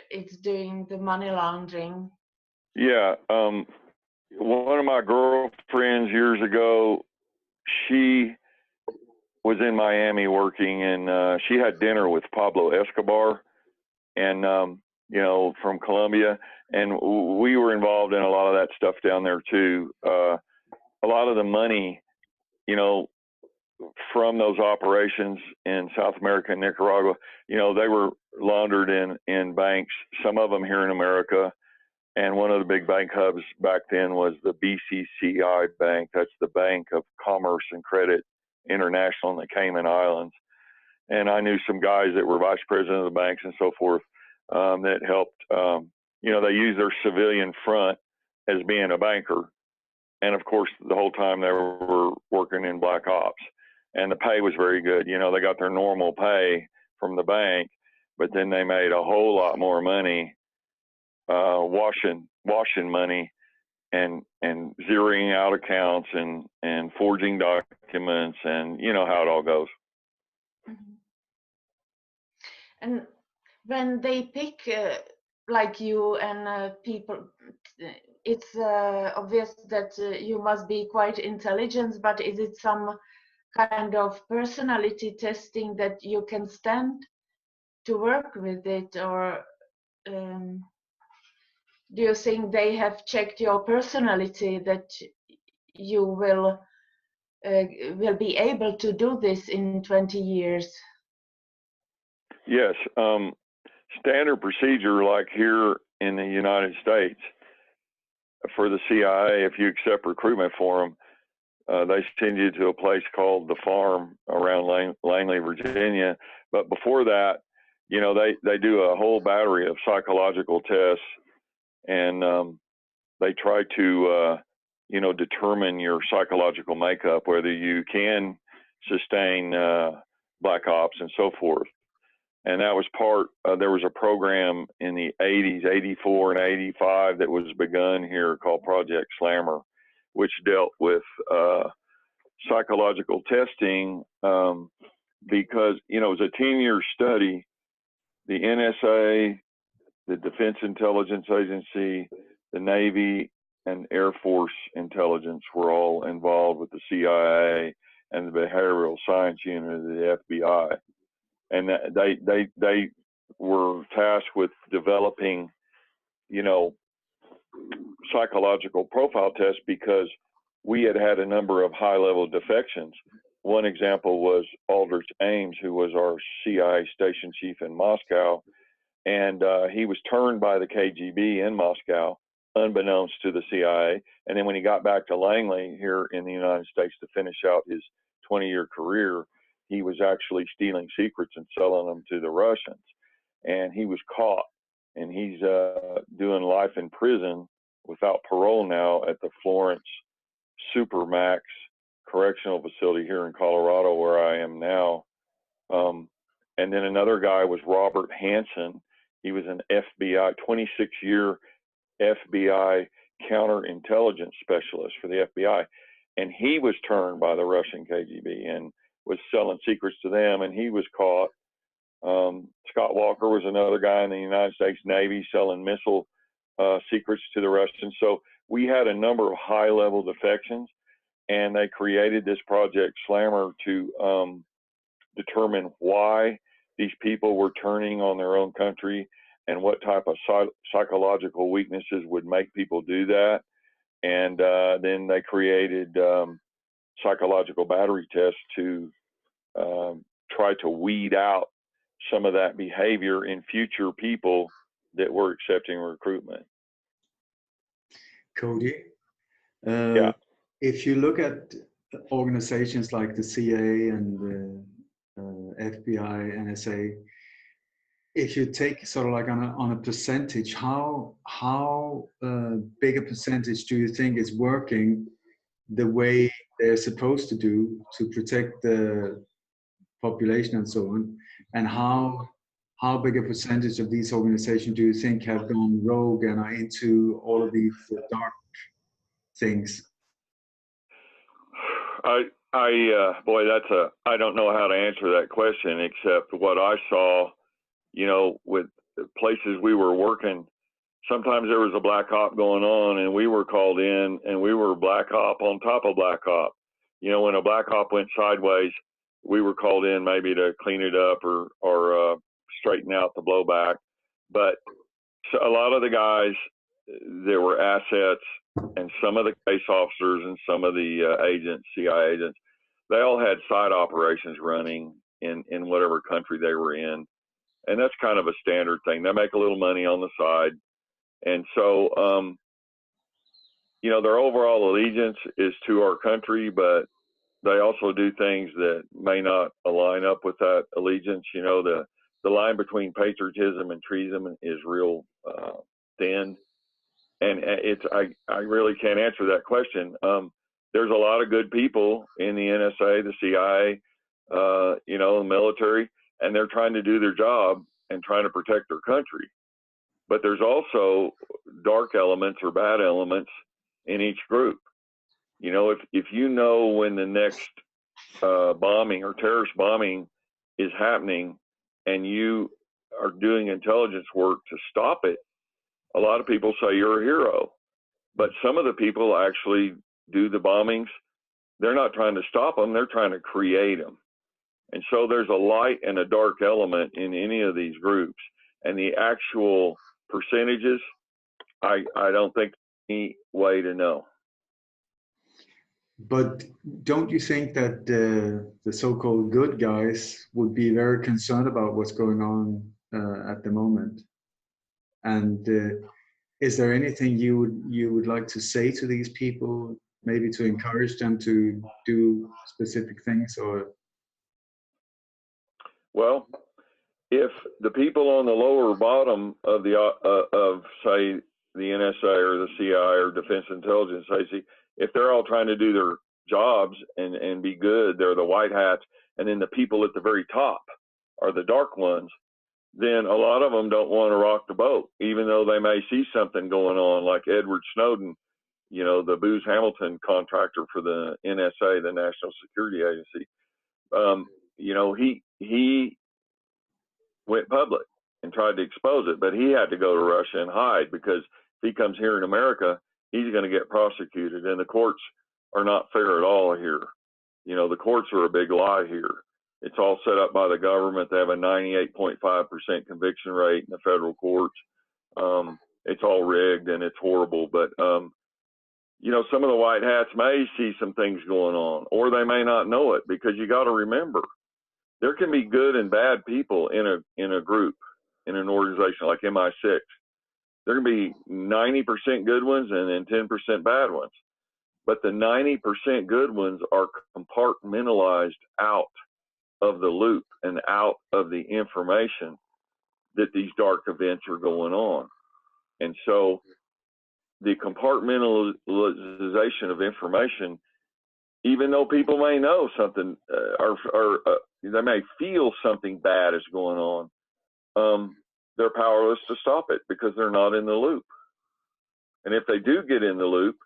[SPEAKER 1] it's doing the money laundering.
[SPEAKER 3] Yeah, one of my girlfriends years ago, she was in Miami working, and she had dinner with Pablo Escobar, and you know, from Colombia, and we were involved in a lot of that stuff down there too. A lot of the money, you know, from those operations in South America and Nicaragua, you know, they were laundered in banks, some of them here in America. And one of the big bank hubs back then was the BCCI Bank. That's the Bank of Commerce and Credit International in the Cayman Islands. And I knew some guys that were vice president of the banks and so forth that helped. You know, they used their civilian front as being a banker. And of course, the whole time they were working in black ops. And the pay was very good. You know, they got their normal pay from the bank, but then they made a whole lot more money washing money and zeroing out accounts and forging documents, and you know how it all goes.
[SPEAKER 1] Mm-hmm. And when they pick like you and people, it's obvious that you must be quite intelligent, but is it some kind of personality testing that you can stand to work with it, or do you think they have checked your personality that you will be able to do this in 20 years?
[SPEAKER 3] Yes, standard procedure, like here in the United States, for the CIA, if you accept recruitment for them, they send you to a place called the Farm around Langley, Virginia. But before that, you know, they do a whole battery of psychological tests, and they try to, you know, determine your psychological makeup, whether you can sustain black ops and so forth. And that was part, there was a program in the 80s, 84 and 85 that was begun here called Project Slammer, which dealt with psychological testing because, you know, it was a 10-year study. The NSA, the Defense Intelligence Agency, the Navy, and Air Force intelligence were all involved with the CIA and the Behavioral Science Unit of the FBI. And they were tasked with developing, you know, psychological profile tests because we had had a number of high-level defections. One example was Aldrich Ames, who was our CIA station chief in Moscow, and he was turned by the KGB in Moscow, unbeknownst to the CIA. And then when he got back to Langley here in the United States to finish out his 20-year career, he was actually stealing secrets and selling them to the Russians. And he was caught, and he's doing life in prison without parole now at the Florence Supermax Correctional Facility here in Colorado, where I am now. And then another guy was Robert Hansen. He was an FBI, 26-year FBI counterintelligence specialist for the FBI. And he was turned by the Russian KGB and was selling secrets to them, and he was caught. Scott Walker was another guy in the United States Navy selling missile secrets to the Russians. So we had a number of high-level defections, and they created this Project Slammer to determine why these people were turning on their own country and what type of psychological weaknesses would make people do that. And then they created psychological battery tests to try to weed out some of that behavior in future people that were accepting recruitment.
[SPEAKER 2] Cody,
[SPEAKER 3] Yeah.
[SPEAKER 2] If you look at organizations like the CIA and the FBI, NSA, if you take sort of like on a percentage, how big a percentage do you think is working the way they're supposed to do to protect the population and so on, and how big a percentage of these organizations do you think have gone rogue and are into all of these dark things?
[SPEAKER 3] Boy, I don't know how to answer that question except what I saw, you know, with the places we were working. Sometimes there was a black op going on and we were called in and we were black op on top of black op. You know, when a black op went sideways, we were called in maybe to clean it up or straighten out the blowback. But So a lot of the guys that were assets and some of the case officers and some of the agents, CIA agents, they all had side operations running in whatever country they were in. And that's kind of a standard thing. They make a little money on the side. And so, you know, their overall allegiance is to our country, but they also do things that may not align up with that allegiance. You know, the line between patriotism and treason is real thin. And I really can't answer that question. There's a lot of good people in the NSA, the CIA, you know, the military, and they're trying to do their job and trying to protect their country. But there's also dark elements or bad elements in each group. You know, if you know when the next bombing or terrorist bombing is happening and you are doing intelligence work to stop it, a lot of people say you're a hero. But some of the people actually do the bombings. They're not trying to stop them. They're trying to create them. And so there's a light and a dark element in any of these groups. And the actual percentages, I don't think any way to know.
[SPEAKER 2] But don't you think that the so-called good guys would be very concerned about what's going on at the moment? And is there anything you would like to say to these people, maybe to encourage them to do specific things? Or
[SPEAKER 3] well, if the people on the lower bottom of the of say the NSA or the CIA or Defense Intelligence Agency, if they're all trying to do their jobs and be good, they're the white hats, and then the people at the very top are the dark ones, then a lot of them don't want to rock the boat, even though they may see something going on, like Edward Snowden, you know, the Booz Hamilton contractor for the NSA, the National Security Agency. You know, he went public and tried to expose it, but he had to go to Russia and hide, because if he comes here in America, he's going to get prosecuted, and the courts are not fair at all here. You know, the courts are a big lie here. It's all set up by the government. They have a 98.5% conviction rate in the federal courts. It's all rigged and it's horrible. But, you know, some of the white hats may see some things going on, or they may not know it, because you got to remember, there can be good and bad people in a group, in an organization like MI6. There can be 90% good ones and then 10% bad ones. But the 90% good ones are compartmentalized out of the loop and out of the information that these dark events are going on. And so the compartmentalization of information, even though people may know something or they may feel something bad is going on, they're powerless to stop it because they're not in the loop. And if they do get in the loop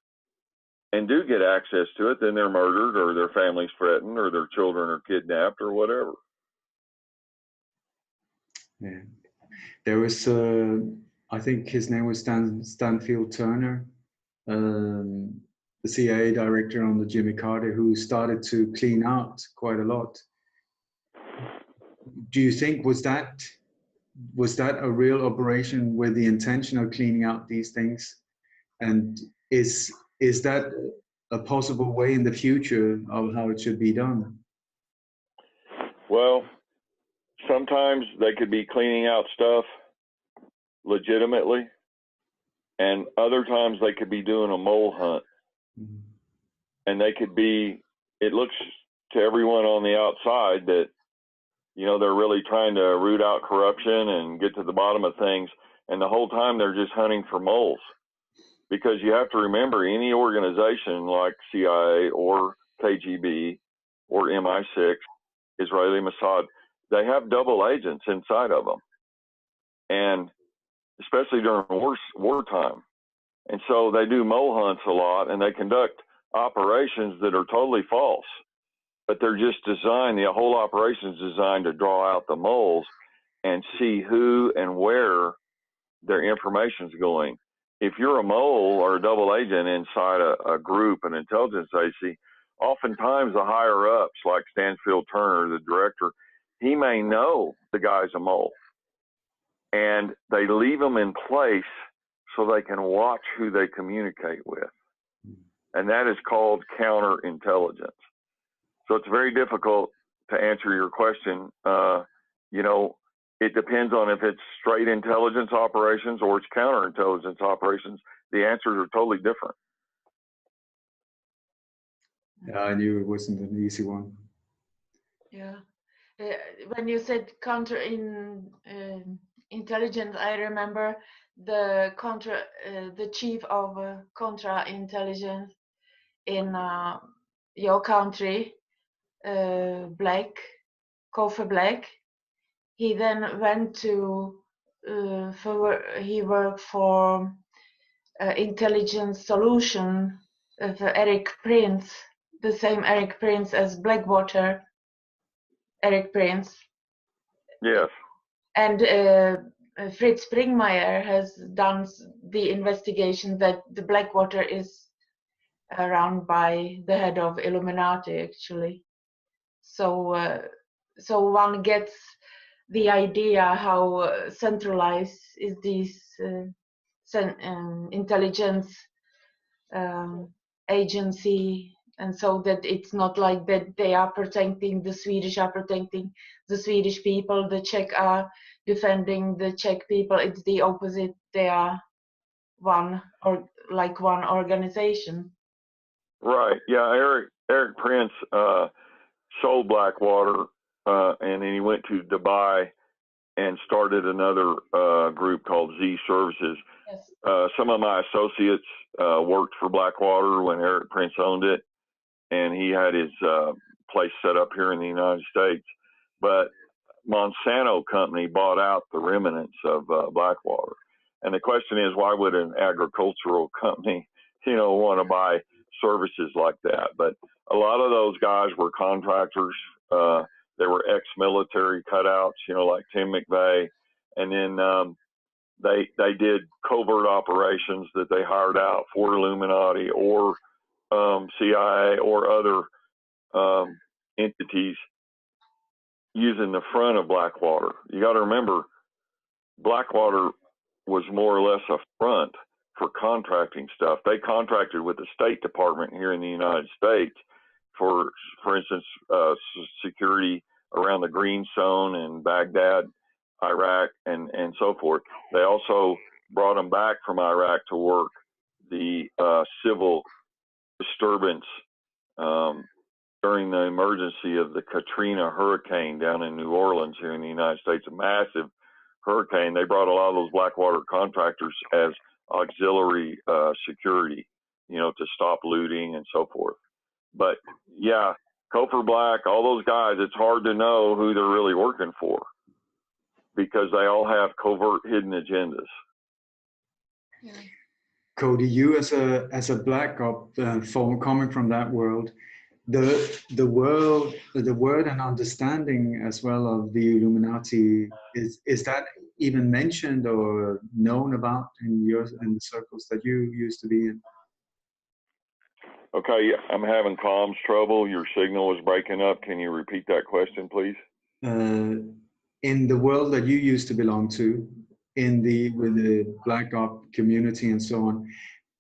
[SPEAKER 3] and do get access to it, then they're murdered, or their family's threatened, or their children are kidnapped, or whatever.
[SPEAKER 2] yeah, there was I think his name was Stanfield Turner, the CIA director under Jimmy Carter, who started to clean out quite a lot. Do you think was that a real operation with the intention of cleaning out these things? And is that a possible way in the future of how it should be done?
[SPEAKER 3] Well, sometimes they could be cleaning out stuff legitimately, and other times they could be doing a mole hunt.
[SPEAKER 2] Mm-hmm.
[SPEAKER 3] And they could be, it looks to everyone on the outside that, you know, they're really trying to root out corruption and get to the bottom of things. And the whole time they're just hunting for moles. Because you have to remember, any organization like CIA or KGB or MI6, Israeli Mossad, they have double agents inside of them. And especially during wartime. And so they do mole hunts a lot, and they conduct operations that are totally false. But they're just designed, the whole operation is designed to draw out the moles and see who and where their information's going. If you're a mole or a double agent inside a group, an intelligence agency, oftentimes the higher ups, like Stanfield Turner, the director, he may know the guy's a mole. and they leave them in place so they can watch who they communicate with. And that is called counterintelligence. So it's very difficult to answer your question. You know, it depends on if it's straight intelligence operations or it's counterintelligence operations. The answers are totally different.
[SPEAKER 2] Yeah, I knew it wasn't an easy one.
[SPEAKER 1] Yeah. When you said intelligence, I remember the chief of counterintelligence in your country, Kofi Black. He then went to he worked for intelligence solution of Eric Prince, the same Eric Prince as Blackwater. Eric Prince.
[SPEAKER 3] Yes.
[SPEAKER 1] And Fritz Springmeier has done the investigation that the Blackwater is run by the head of Illuminati, actually. So, so one gets the idea how centralized is this intelligence agency, and so that it's not like that they are protecting the Swedish people, the Czech are defending the Czech people. It's the opposite. They are one organization.
[SPEAKER 3] Right. Yeah. Eric Prince sold Blackwater, and then he went to Dubai and started another group called Z Services.
[SPEAKER 1] Yes.
[SPEAKER 3] Some of my associates worked for Blackwater when Eric Prince owned it, and he had his place set up here in the United States. But Monsanto Company bought out the remnants of Blackwater. And the question is, why would an agricultural company, want to buy services like that? But a lot of those guys were contractors. They were ex-military cutouts, like Tim McVeigh. And then they did covert operations that they hired out for Illuminati or CIA or other entities using the front of Blackwater. You got to remember, Blackwater was more or less a front for contracting stuff. They contracted with the State Department here in the United States for instance, security around the Green Zone in Baghdad, Iraq, and so forth. They also brought them back from Iraq to work the civil disturbance during the emergency of the Katrina hurricane down in New Orleans here in the United States, a massive hurricane. They brought a lot of those Blackwater contractors as auxiliary security, to stop looting and so forth. But yeah, Kofor Black, all those guys, it's hard to know who they're really working for because they all have covert hidden agendas.
[SPEAKER 1] Yeah.
[SPEAKER 2] Cody, you as a black op coming from that world, the word and understanding as well of the Illuminati, is that even mentioned or known about in the circles that you used to be in?
[SPEAKER 3] Okay, I'm having comms trouble. Your signal was breaking up. Can you repeat that question, please?
[SPEAKER 2] In the world that you used to belong to, with the black op community and so on,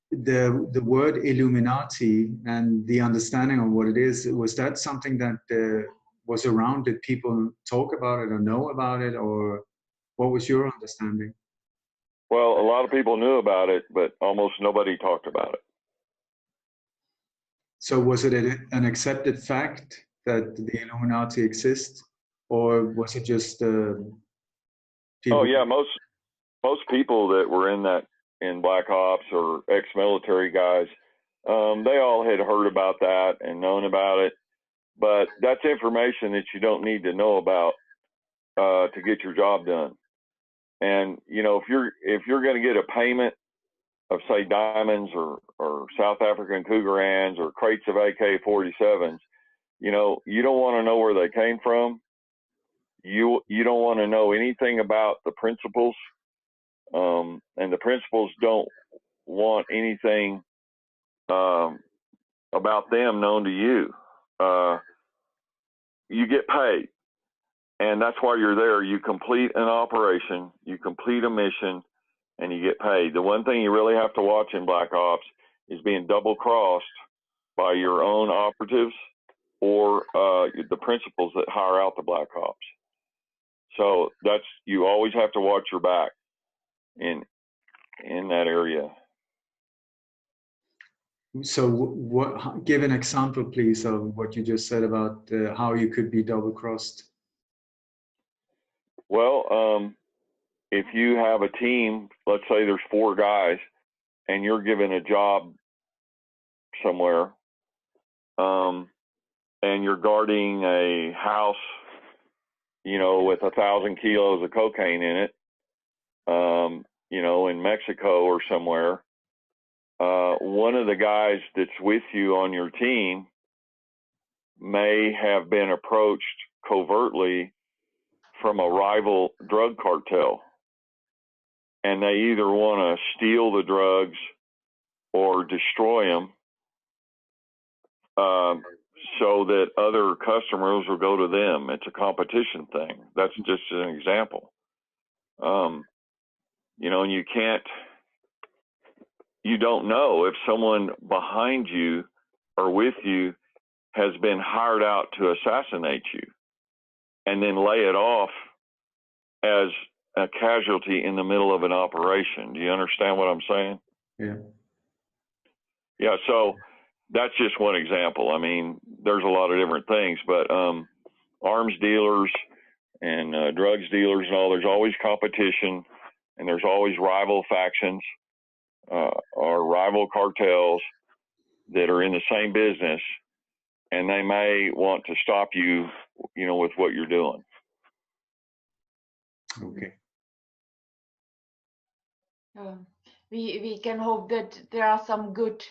[SPEAKER 2] the word Illuminati and the understanding of what it is, was that something that was around? Did people talk about it or know about it, or what was your understanding?
[SPEAKER 3] Well, a lot of people knew about it, but almost nobody talked about it.
[SPEAKER 2] So was it an accepted fact that the Illuminati exists, or was it just people?
[SPEAKER 3] Oh yeah, most people that were in Black Ops or ex-military guys, they all had heard about that and known about it. But that's information that you don't need to know about to get your job done. And if you're going to get a payment of, say, diamonds or South African Cougarans or crates of AK-47s, you don't want to know where they came from. You don't want to know anything about the principals, and the principals don't want anything about them known to you. You get paid. And that's why you're there. You complete an operation, you complete a mission, and you get paid. The one thing you really have to watch in Black Ops is being double-crossed by your own operatives or the principals that hire out the Black Ops. So you always have to watch your back in that area.
[SPEAKER 2] So give an example, please, of what you just said about how you could be double-crossed.
[SPEAKER 3] Well, if you have a team, let's say there's 4 guys, and you're given a job somewhere, and you're guarding a house, with 1,000 kilos of cocaine in it, in Mexico or somewhere, one of the guys that's with you on your team may have been approached covertly from a rival drug cartel, and they either want to steal the drugs or destroy them, so that other customers will go to them. It's a competition thing. That's just an example. And you don't know if someone behind you or with you has been hired out to assassinate you and then lay it off as a casualty in the middle of an operation. Do you understand what I'm saying?
[SPEAKER 2] Yeah.
[SPEAKER 3] Yeah, so that's just one example. I mean, there's a lot of different things, but arms dealers and drugs dealers and all, there's always competition, and there's always rival factions or rival cartels that are in the same business, and they may want to stop you, with what you're doing.
[SPEAKER 2] Okay.
[SPEAKER 1] We can hope that there are some good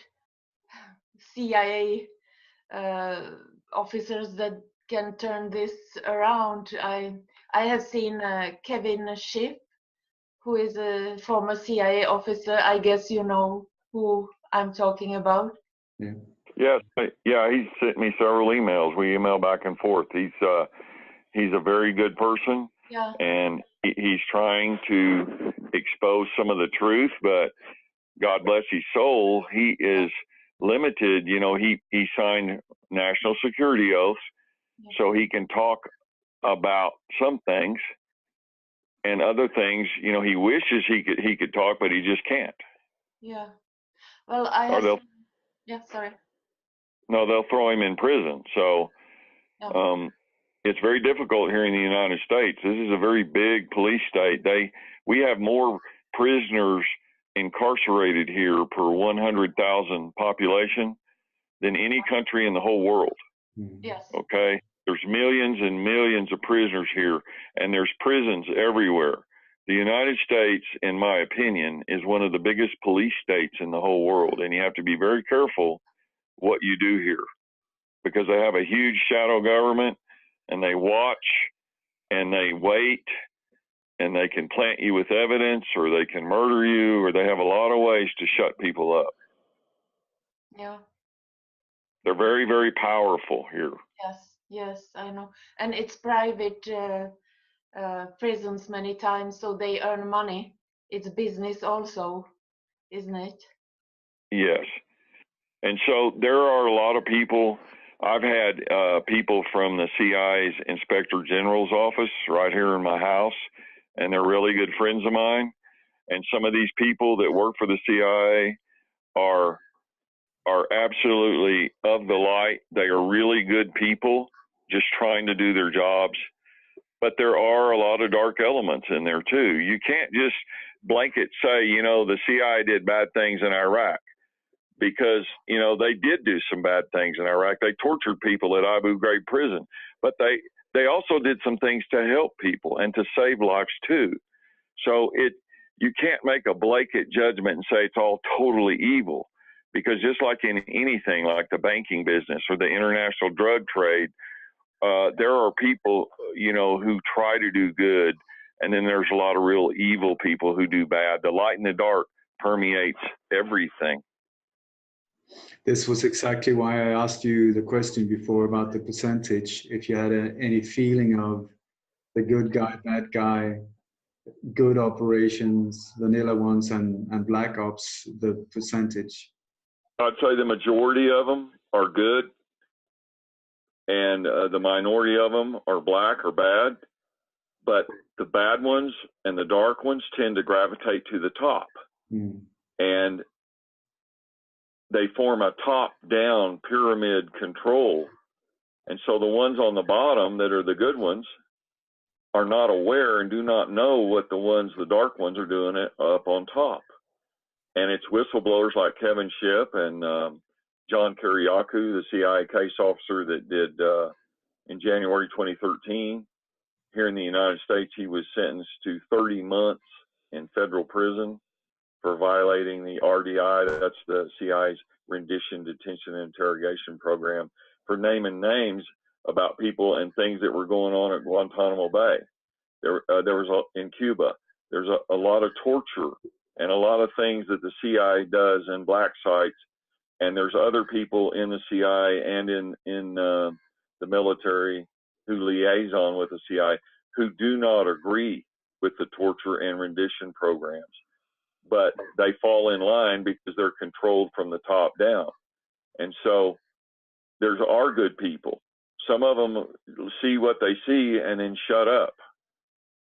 [SPEAKER 1] CIA officers that can turn this around. I have seen Kevin Schiff, who is a former CIA officer. I guess you know who I'm talking about.
[SPEAKER 2] Yeah.
[SPEAKER 3] Yes, yeah, he sent me several emails. We email back and forth. He's a very good person.
[SPEAKER 1] Yeah.
[SPEAKER 3] And he's trying to expose some of the truth, but God bless his soul, he is limited. He signed national security oaths, so he can talk about some things, and other things, he wishes he could talk, but he just can't.
[SPEAKER 1] Yeah. Well, yeah, sorry.
[SPEAKER 3] No, they'll throw him in prison. So it's very difficult here in the United States. This is a very big police state. We have more prisoners incarcerated here per 100,000 population than any country in the whole world.
[SPEAKER 1] Yes.
[SPEAKER 3] Okay? There's millions and millions of prisoners here, and there's prisons everywhere. The United States, in my opinion, is one of the biggest police states in the whole world, and you have to be very careful what you do here, because they have a huge shadow government, and they watch and they wait, and they can plant you with evidence, or they can murder you, or they have a lot of ways to shut people up.
[SPEAKER 1] Yeah.
[SPEAKER 3] They're very, very powerful here.
[SPEAKER 1] Yes, I know. And it's private prisons many times, so they earn money. It's business also, isn't it?
[SPEAKER 3] Yes. And so there are a lot of people. I've had people from the CIA's Inspector General's office right here in my house, and they're really good friends of mine. And some of these people that work for the CIA are absolutely of the light. They are really good people, just trying to do their jobs. But there are a lot of dark elements in there too. You can't just blanket say, the CIA did bad things in Iraq, because, they did do some bad things in Iraq. They tortured people at Abu Ghraib prison, but they also did some things to help people and to save lives too. So you can't make a blanket judgment and say it's all totally evil, because just like in anything, like the banking business or the international drug trade, there are people, who try to do good, and then there's a lot of real evil people who do bad. The light and the dark permeates everything.
[SPEAKER 2] This was exactly why I asked you the question before about the percentage, if you had any feeling of the good guy, bad guy, good operations, vanilla ones, and black ops, the percentage?
[SPEAKER 3] I'd say the majority of them are good, and the minority of them are black or bad. But the bad ones and the dark ones tend to gravitate to the top. And they form a top-down pyramid control. And so the ones on the bottom that are the good ones are not aware and do not know what the dark ones are doing it up on top. And it's whistleblowers like Kevin Shipp and John Kiriakou, the CIA case officer that did in January 2013. Here in the United States, he was sentenced to 30 months in federal prison for violating the RDI, that's the CIA's Rendition, Detention, and Interrogation Program, for naming names about people and things that were going on at Guantanamo Bay. There was in Cuba, there's a lot of torture and a lot of things that the CIA does in black sites, and there's other people in the CIA and in the military who liaison with the CIA who do not agree with the torture and rendition programs, but they fall in line because they're controlled from the top down. And so there's our good people. Some of them see what they see and then shut up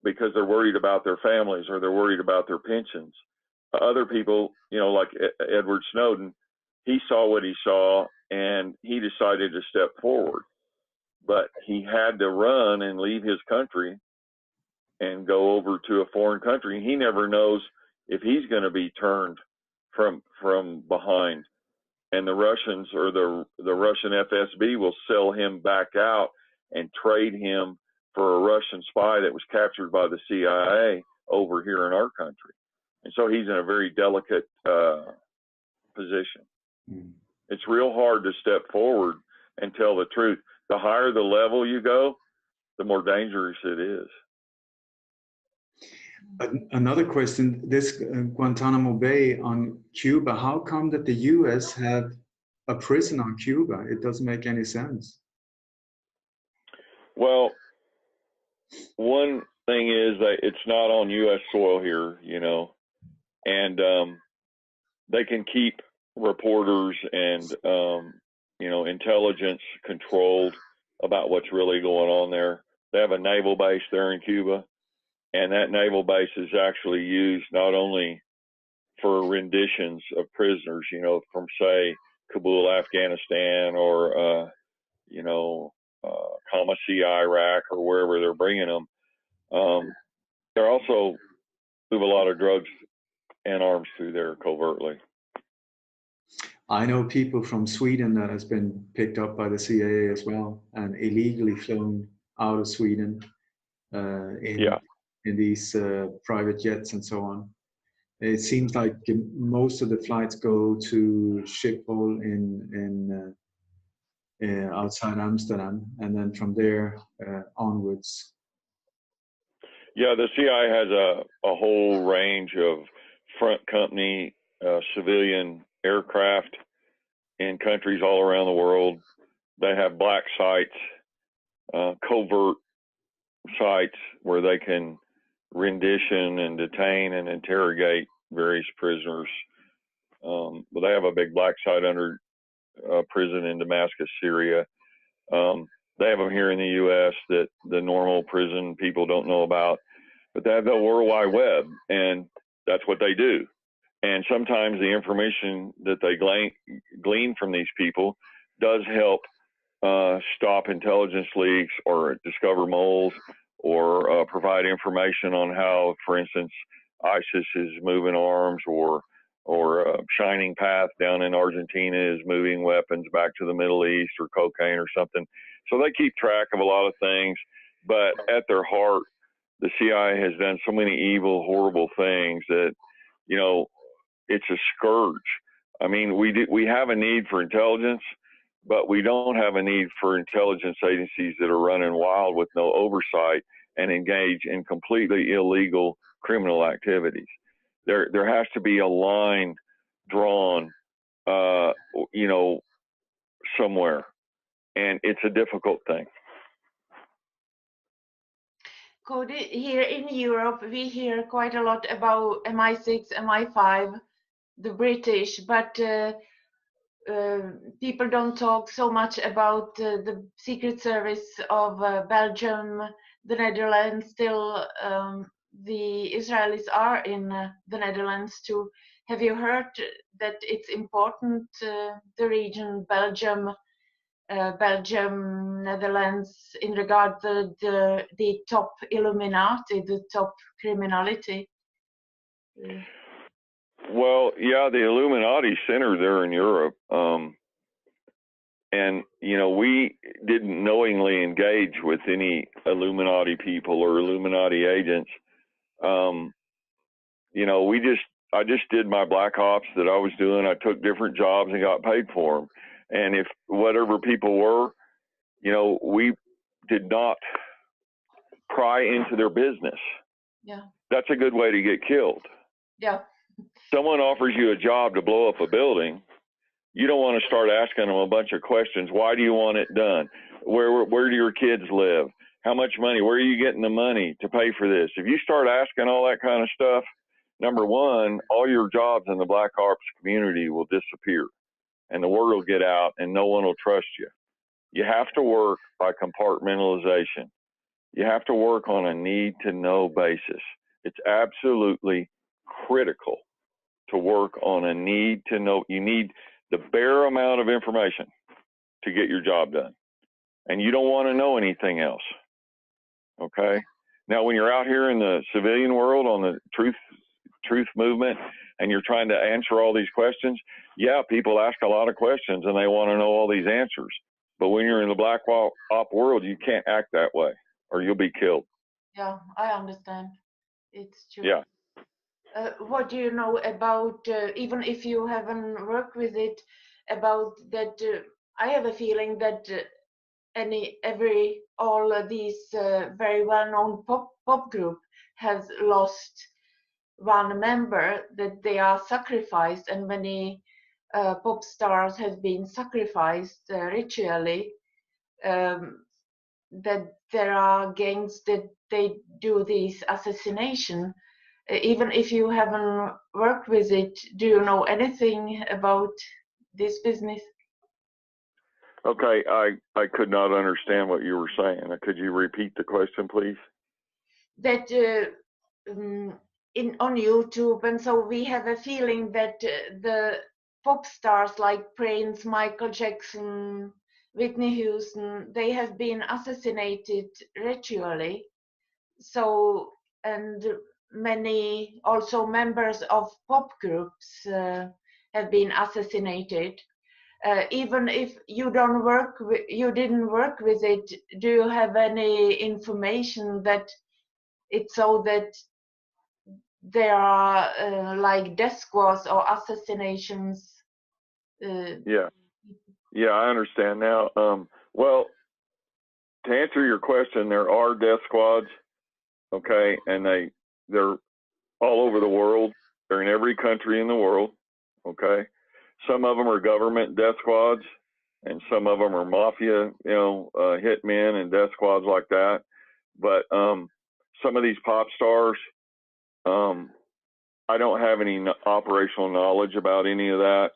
[SPEAKER 3] because they're worried about their families or they're worried about their pensions. Other people, like Edward Snowden, he saw what he saw and he decided to step forward, but he had to run and leave his country and go over to a foreign country. He never knows if he's going to be turned from behind, and the Russians or the Russian FSB will sell him back out and trade him for a Russian spy that was captured by the CIA over here in our country. And so he's in a very delicate position. It's real hard to step forward and tell the truth. The higher the level you go, the more dangerous it is.
[SPEAKER 2] Another question, this Guantanamo Bay on Cuba, how come that the US have a prison on Cuba? It doesn't make any sense.
[SPEAKER 3] Well, one thing is that it's not on US soil here, and they can keep reporters and, intelligence controlled about what's really going on there. They have a naval base there in Cuba. And that naval base is actually used not only for renditions of prisoners, from, say, Kabul, Afghanistan, or, Kamasi, Iraq, or wherever they're bringing them. They also move a lot of drugs and arms through there covertly.
[SPEAKER 2] I know people from Sweden that has been picked up by the CIA as well and illegally flown out of Sweden in these private jets and so on. It seems like most of the flights go to Schiphol in outside Amsterdam, and then from there onwards.
[SPEAKER 3] Yeah, the CIA has a whole range of front company civilian aircraft in countries all around the world. They have black sites, covert sites where they can rendition and detain and interrogate various prisoners. But they have a big black site under prison in Damascus, Syria. They have them here in the U.S. that the normal prison people don't know about, but they have the World Wide Web, and that's what they do. And sometimes the information that they glean from these people does help stop intelligence leaks or discover moles or provide information on how, for instance, ISIS is moving arms or Shining Path down in Argentina is moving weapons back to the Middle East or cocaine or something. So they keep track of a lot of things, but at their heart, the CIA has done so many evil, horrible things that, it's a scourge. I mean, we have a need for intelligence, but we don't have a need for intelligence agencies that are running wild with no oversight and engage in completely illegal criminal activities. There has to be a line drawn, somewhere, and it's a difficult thing.
[SPEAKER 1] Cody, here in Europe, we hear quite a lot about MI6, MI5, the British, but people don't talk so much about the Secret Service of Belgium, the Netherlands. Still, the Israelis are in the Netherlands too. Have you heard that it's important, the region Belgium, Netherlands, in regard to the top Illuminati, the top criminality?
[SPEAKER 3] Well, yeah, the Illuminati center there in Europe. And, you know, we didn't knowingly engage with any Illuminati people or Illuminati agents. You know, I just did my black ops that I was doing. I took different jobs and got paid for them. And if whatever people were, you know, we did not pry into their business.
[SPEAKER 1] Yeah.
[SPEAKER 3] That's a good way to get killed.
[SPEAKER 1] Yeah.
[SPEAKER 3] Someone offers you a job to blow up a building. You don't want to start asking them a bunch of questions. Why do you want it done? Where do your kids live? How much money? Where are you getting the money to pay for this? If you start asking all that kind of stuff, number one, all your jobs in the black ops community will disappear and the word will get out and no one will trust you. You have to work by compartmentalization. You have to work on a need to know basis. It's absolutely critical to work on a need to know. You need the bare amount of information to get your job done. And you don't want to know anything else. Okay? Now, when you're out here in the civilian world on the truth movement and you're trying to answer all these questions, yeah, people ask a lot of questions and they want to know all these answers. But when you're in the black op world, you can't act that way or you'll be killed.
[SPEAKER 1] Yeah, I understand. It's true.
[SPEAKER 3] Yeah.
[SPEAKER 1] What do you know about, even if you haven't worked with it, about that? I have a feeling that all these very well-known pop group has lost one member, that they are sacrificed, and many pop stars have been sacrificed ritually. That there are gangs that they do these assassination. Even if you haven't worked with it, do you know anything about this business?
[SPEAKER 3] Okay, I could not understand what you were saying. Could you repeat the question, please?
[SPEAKER 1] That on YouTube, and so we have a feeling that the pop stars like Prince, Michael Jackson, Whitney Houston, they have been assassinated ritually. So, and many also members of pop groups have been assassinated. Even if you didn't work with it, do you have any information that it's so that there are like death squads or assassinations?
[SPEAKER 3] Yeah, I understand now. Well, to answer your question, there are death squads, okay, and they're all over the world. They're in every country in the world, okay. Some of them are government death squads, and some of them are mafia, hitmen and death squads like that. But some of these pop stars, I don't have any operational knowledge about any of that,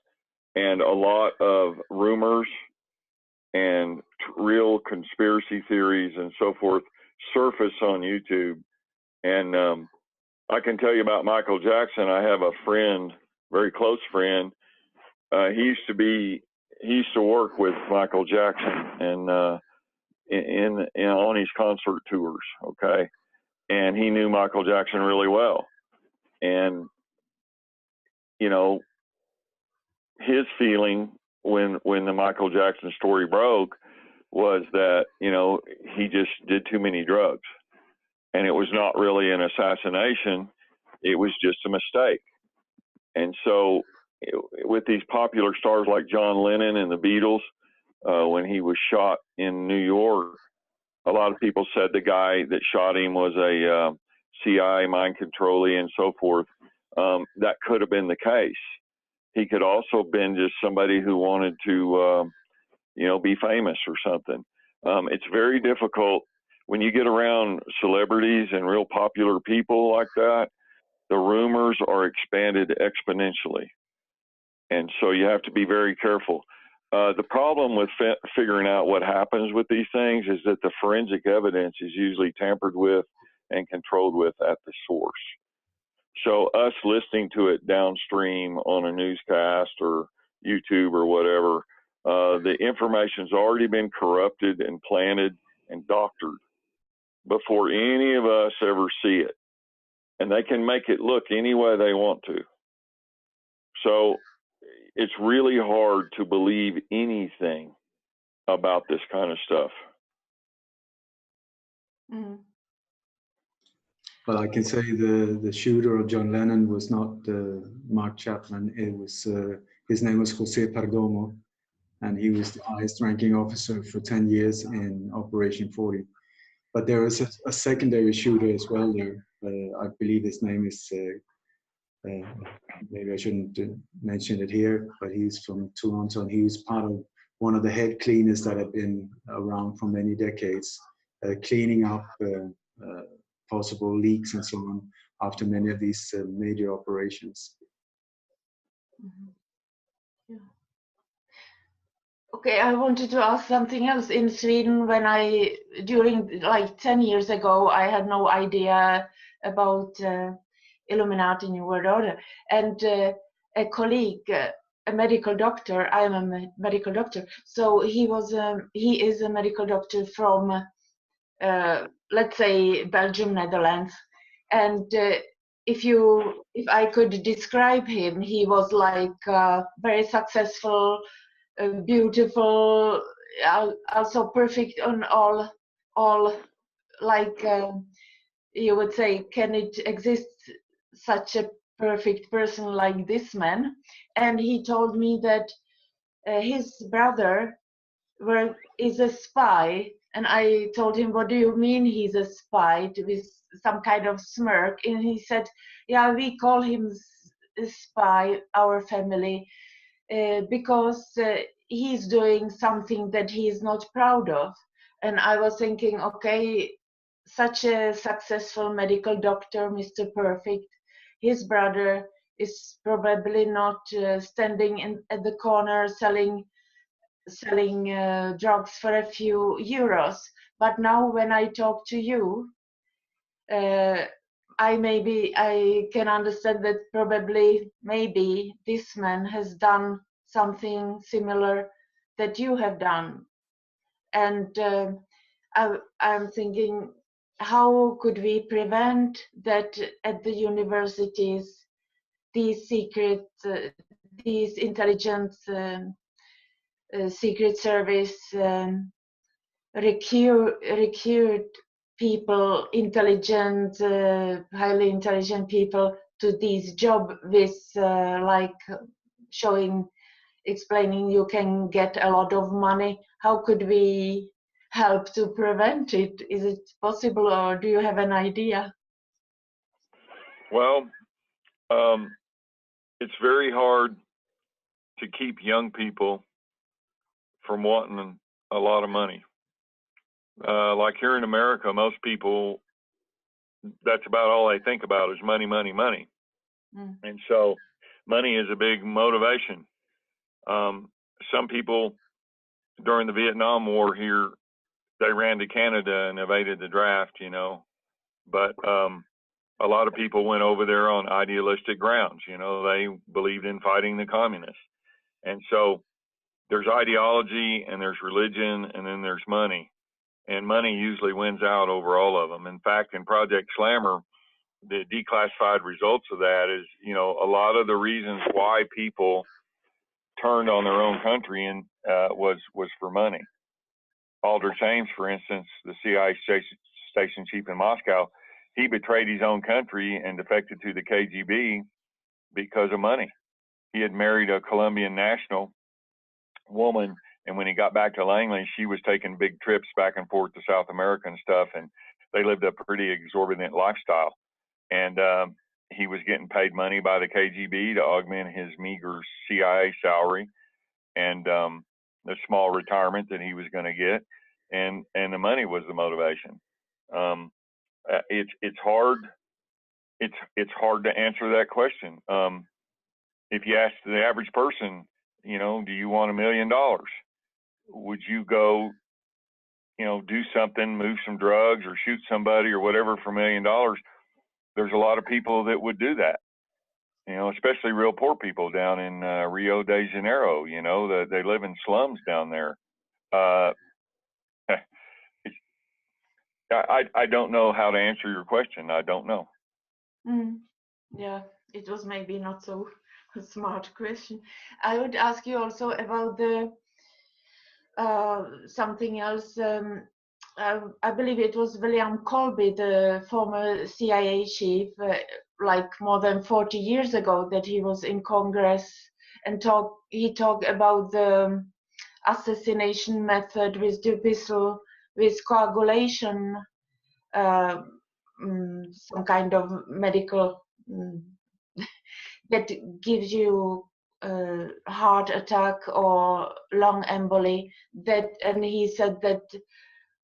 [SPEAKER 3] and a lot of rumors and real conspiracy theories and so forth surface on YouTube. And I can tell you about Michael Jackson. I have a friend, very close friend. He used to work with Michael Jackson and on his concert tours. Okay. And he knew Michael Jackson really well. And, his feeling when the Michael Jackson story broke was that, he just did too many drugs. And it was not really an assassination. It was just a mistake. And so with these popular stars like John Lennon and the Beatles, when he was shot in New York, a lot of people said the guy that shot him was a CIA mind controllee and so forth. That could have been the case. He could also have been just somebody who wanted to, be famous or something. It's very difficult when you get around celebrities and real popular people like that, the rumors are expanded exponentially. And so you have to be very careful. The problem with figuring out what happens with these things is that the forensic evidence is usually tampered with and controlled with at the source. So us listening to it downstream on a newscast or YouTube or whatever, the information's already been corrupted and planted and doctored before any of us ever see it. And they can make it look any way they want to. So it's really hard to believe anything about this kind of stuff.
[SPEAKER 1] Mm.
[SPEAKER 2] Well, I can say the shooter of John Lennon was not Mark Chapman. It was his name was Jose Perdomo, and he was the highest ranking officer for 10 years in Operation 40. But there was a secondary shooter as well there. I believe his name is, maybe I shouldn't mention it here, but he's from Toronto, and he was part of one of the head cleaners that have been around for many decades, cleaning up possible leaks and so on after many of these major operations.
[SPEAKER 1] Mm-hmm. Yeah. Okay, I wanted to ask something else. In Sweden, during like 10 years ago, I had no idea about Illuminati New World Order. And a colleague, a medical doctor, I am a medical doctor, so he is a medical doctor from, let's say, Belgium, Netherlands. And if I could describe him, he was like very successful, beautiful, also perfect on all like you would say, can it exist such a perfect person like this man? And he told me that his brother is a spy, and I told him, what do you mean he's a spy, with some kind of smirk, and he said, yeah, we call him a spy, our family, because he's doing something that he is not proud of. And I was thinking, okay, such a successful medical doctor, Mr. Perfect, his brother is probably not standing at the corner selling drugs for a few euros. But now when I talk to you, I can understand that probably maybe this man has done something similar that you have done. And I'm thinking, how could we prevent that at the universities, these these intelligence secret service recruit people, intelligent, highly intelligent people to this job with like explaining you can get a lot of money. How could we help to prevent it? Is it possible, or do you have an idea?
[SPEAKER 3] Well, it's very hard to keep young people from wanting a lot of money. Like here in America, most people, that's about all they think about is money, money, money. Mm. And so money is a big motivation. Some people during the Vietnam War here, they ran to Canada and evaded the draft, you know, but a lot of people went over there on idealistic grounds. You know, they believed in fighting the communists. And so there's ideology and there's religion and then there's money. And money usually wins out over all of them. In fact, in Project Slammer, the declassified results of that is, you know, a lot of the reasons why people turned on their own country and was for money. Aldrich Ames, for instance, the CIA station chief in Moscow, he betrayed his own country and defected to the KGB because of money. He had married a Colombian national woman, and when he got back to Langley, she was taking big trips back and forth to South America and stuff, and they lived a pretty exorbitant lifestyle. And he was getting paid money by the KGB to augment his meager CIA salary and the small retirement that he was going to get, and the money was the motivation. It's hard. It's hard to answer that question. If you ask the average person, you know, do you want $1 million? Would you go, you know, do something, move some drugs or shoot somebody or whatever for $1 million? There's a lot of people that would do that, you know, especially real poor people down in Rio de Janeiro, you know, they live in slums down there. I don't know how to answer your question. I don't know.
[SPEAKER 1] Yeah, it was maybe not so a smart question. I would ask you also about the something else. I believe it was William Colby, the former CIA chief, like more than 40 years ago, that he was in Congress and he talked about the assassination method with the pistol, with coagulation, some kind of medical that gives you a heart attack or lung emboli. That, and he said that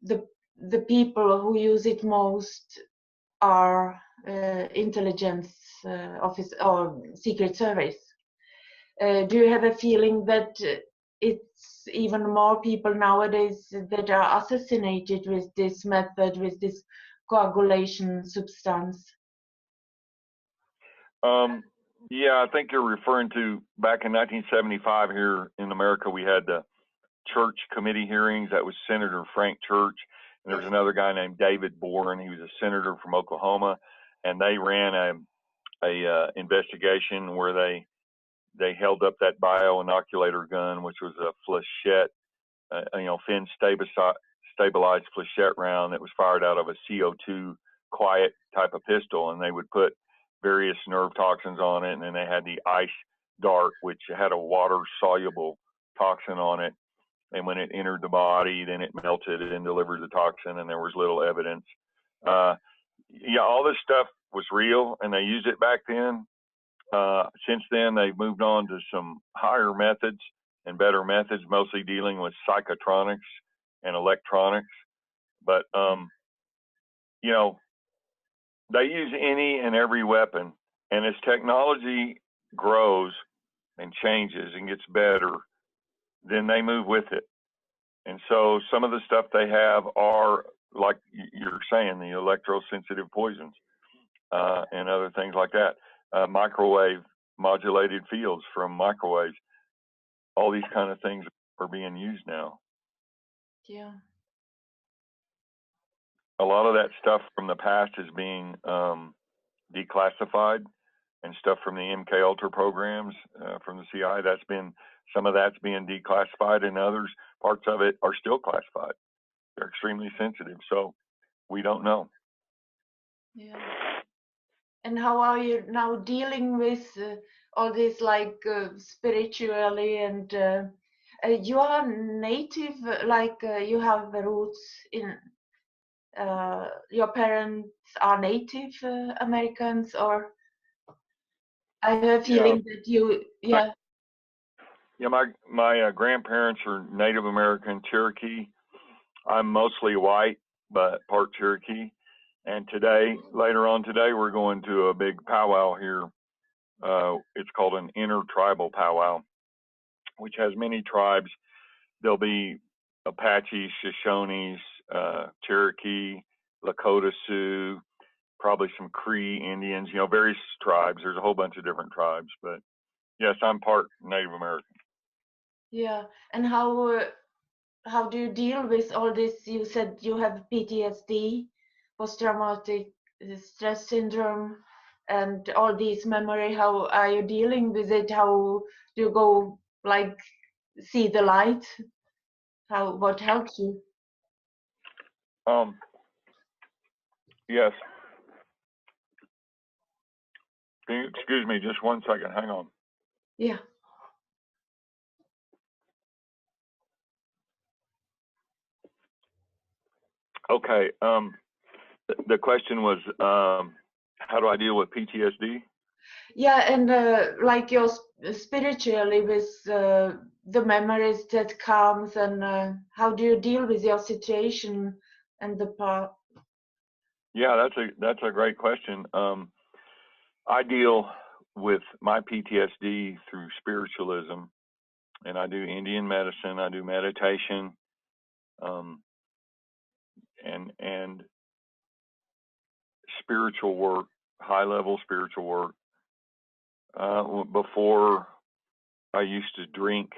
[SPEAKER 1] the people who use it most are intelligence office or secret service. Do you have a feeling that it's even more people nowadays that are assassinated with this method, with this coagulation substance?
[SPEAKER 3] Yeah, I think you're referring to back in 1975 here in America, we had the church committee hearings. That was Senator Frank Church. And there was another guy named David Boren. He was a senator from Oklahoma, and they ran a investigation where they held up that bioinoculator gun, which was a flechette, you know, fin stabilized flechette round that was fired out of a CO2 quiet type of pistol, and they would put various nerve toxins on it, and then they had the ice dart, which had a water soluble toxin on it. And when it entered the body, then it melted and delivered the toxin, and there was little evidence. Yeah, all this stuff was real, and they used it back then. Since then, they've moved on to some higher methods and better methods, mostly dealing with psychotronics and electronics. But, you know, they use any and every weapon. And as technology grows and changes and gets better, then they move with it. And so some of the stuff they have are, like you're saying, the electrosensitive poisons and other things like that. Microwave modulated fields from microwaves. All these kind of things are being used now.
[SPEAKER 1] Yeah.
[SPEAKER 3] A lot of that stuff from the past is being declassified, and stuff from the MK Ultra programs from the CIA, some of that's being declassified, and others, parts of it are still classified. They're extremely sensitive, so we don't know.
[SPEAKER 1] Yeah. And how are you now dealing with all this, like spiritually, and you are native, like you have the roots in, your parents are Native Americans, or I have a feeling that you, yeah.
[SPEAKER 3] Yeah, my grandparents are Native American Cherokee. I'm mostly white, but part Cherokee. And later on today, we're going to a big powwow here. It's called an intertribal powwow, which has many tribes. There'll be Apaches, Shoshones, Cherokee, Lakota Sioux, probably some Cree Indians, you know, various tribes. There's a whole bunch of different tribes, but yes, I'm part Native American.
[SPEAKER 1] Yeah, and how do you deal with all this? You said you have PTSD, post-traumatic stress syndrome, and all these memory. How are you dealing with it? How do you go, like, see the light? What helps you?
[SPEAKER 3] Yes. Can you excuse me just 1 second? Hang on.
[SPEAKER 1] Yeah.
[SPEAKER 3] Okay. The question was, how do I deal with PTSD?
[SPEAKER 1] Yeah, and like your spiritually with the memories that comes, and how do you deal with your situation and the part?
[SPEAKER 3] Yeah, that's a great question. I deal with my PTSD through spiritualism, and I do Indian medicine. I do meditation, um, and spiritual work, high level spiritual work. Before I used to drink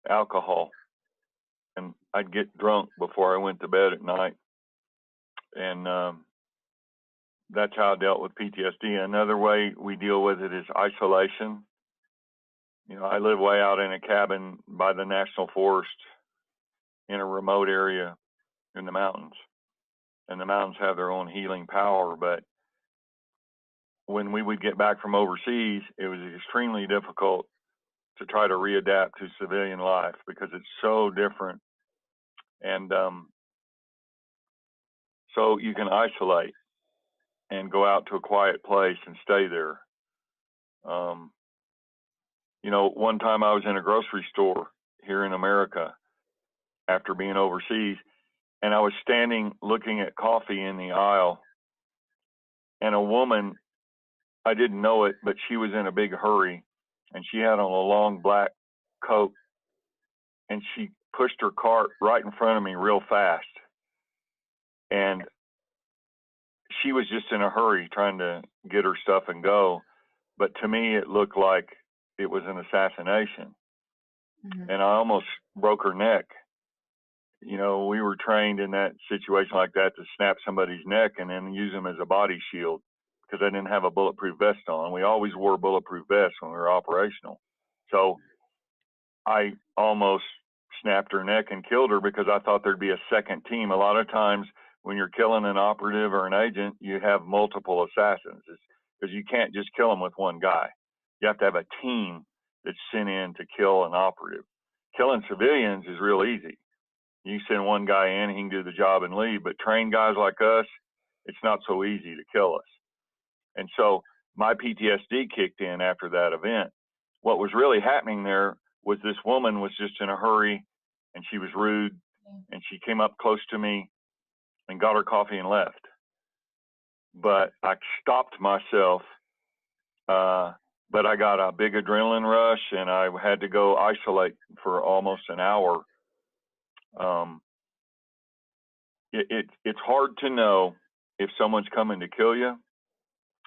[SPEAKER 3] alcohol, and I'd get drunk before I went to bed at night, and that's how I dealt with PTSD. Another way we deal with it is isolation. You know, I live way out in a cabin by the national forest in a remote area in the mountains, and the mountains have their own healing power. But when we would get back from overseas, it was extremely difficult to try to readapt to civilian life because it's so different. And so you can isolate and go out to a quiet place and stay there. You know, one time I was in a grocery store here in America after being overseas, and I was standing looking at coffee in the aisle, and a woman, I didn't know it, but she was in a big hurry, and she had on a long black coat, and she pushed her cart right in front of me real fast. And she was just in a hurry trying to get her stuff and go. But to me, it looked like it was an assassination. Mm-hmm. And I almost broke her neck. You know, we were trained in that situation like that to snap somebody's neck and then use them as a body shield because I didn't have a bulletproof vest on. We always wore bulletproof vests when we were operational. So I almost snapped her neck and killed her because I thought there'd be a second team. A lot of times when you're killing an operative or an agent, you have multiple assassins because you can't just kill them with one guy. You have to have a team that's sent in to kill an operative. Killing civilians is real easy. You send one guy in, he can do the job and leave, but trained guys like us, it's not so easy to kill us. And so my PTSD kicked in after that event. What was really happening there was this woman was just in a hurry and she was rude and she came up close to me and got her coffee and left. But I stopped myself, but I got a big adrenaline rush and I had to go isolate for almost an hour. It's hard to know if someone's coming to kill you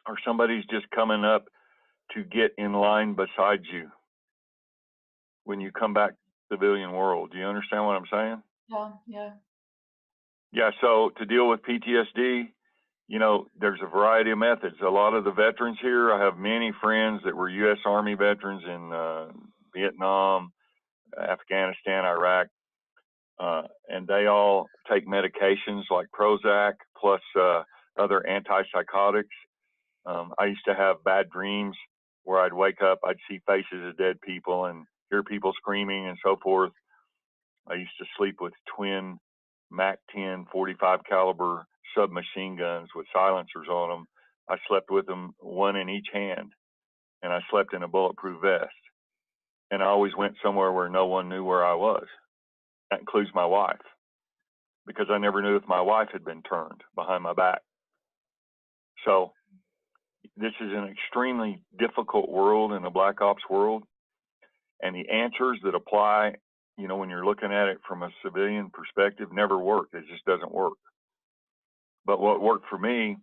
[SPEAKER 3] or somebody's just coming up to get in line beside you when you come back to the civilian world. Do you understand what I'm saying?
[SPEAKER 1] Yeah.
[SPEAKER 3] Yeah, so to deal with PTSD, you know, there's a variety of methods. A lot of the veterans here, I have many friends that were U.S. Army veterans in Vietnam, Afghanistan, Iraq, and they all take medications like Prozac plus other antipsychotics. I used to have bad dreams where I'd wake up, I'd see faces of dead people and hear people screaming and so forth. I used to sleep with twin MAC-10 45 caliber submachine guns with silencers on them. I slept with them, one in each hand, and I slept in a bulletproof vest. And I always went somewhere where no one knew where I was. That includes my wife, because I never knew if my wife had been turned behind my back. So this is an extremely difficult world in the Black Ops world. And the answers that apply, you know, when you're looking at it from a civilian perspective, never work. It just doesn't work. But what worked for me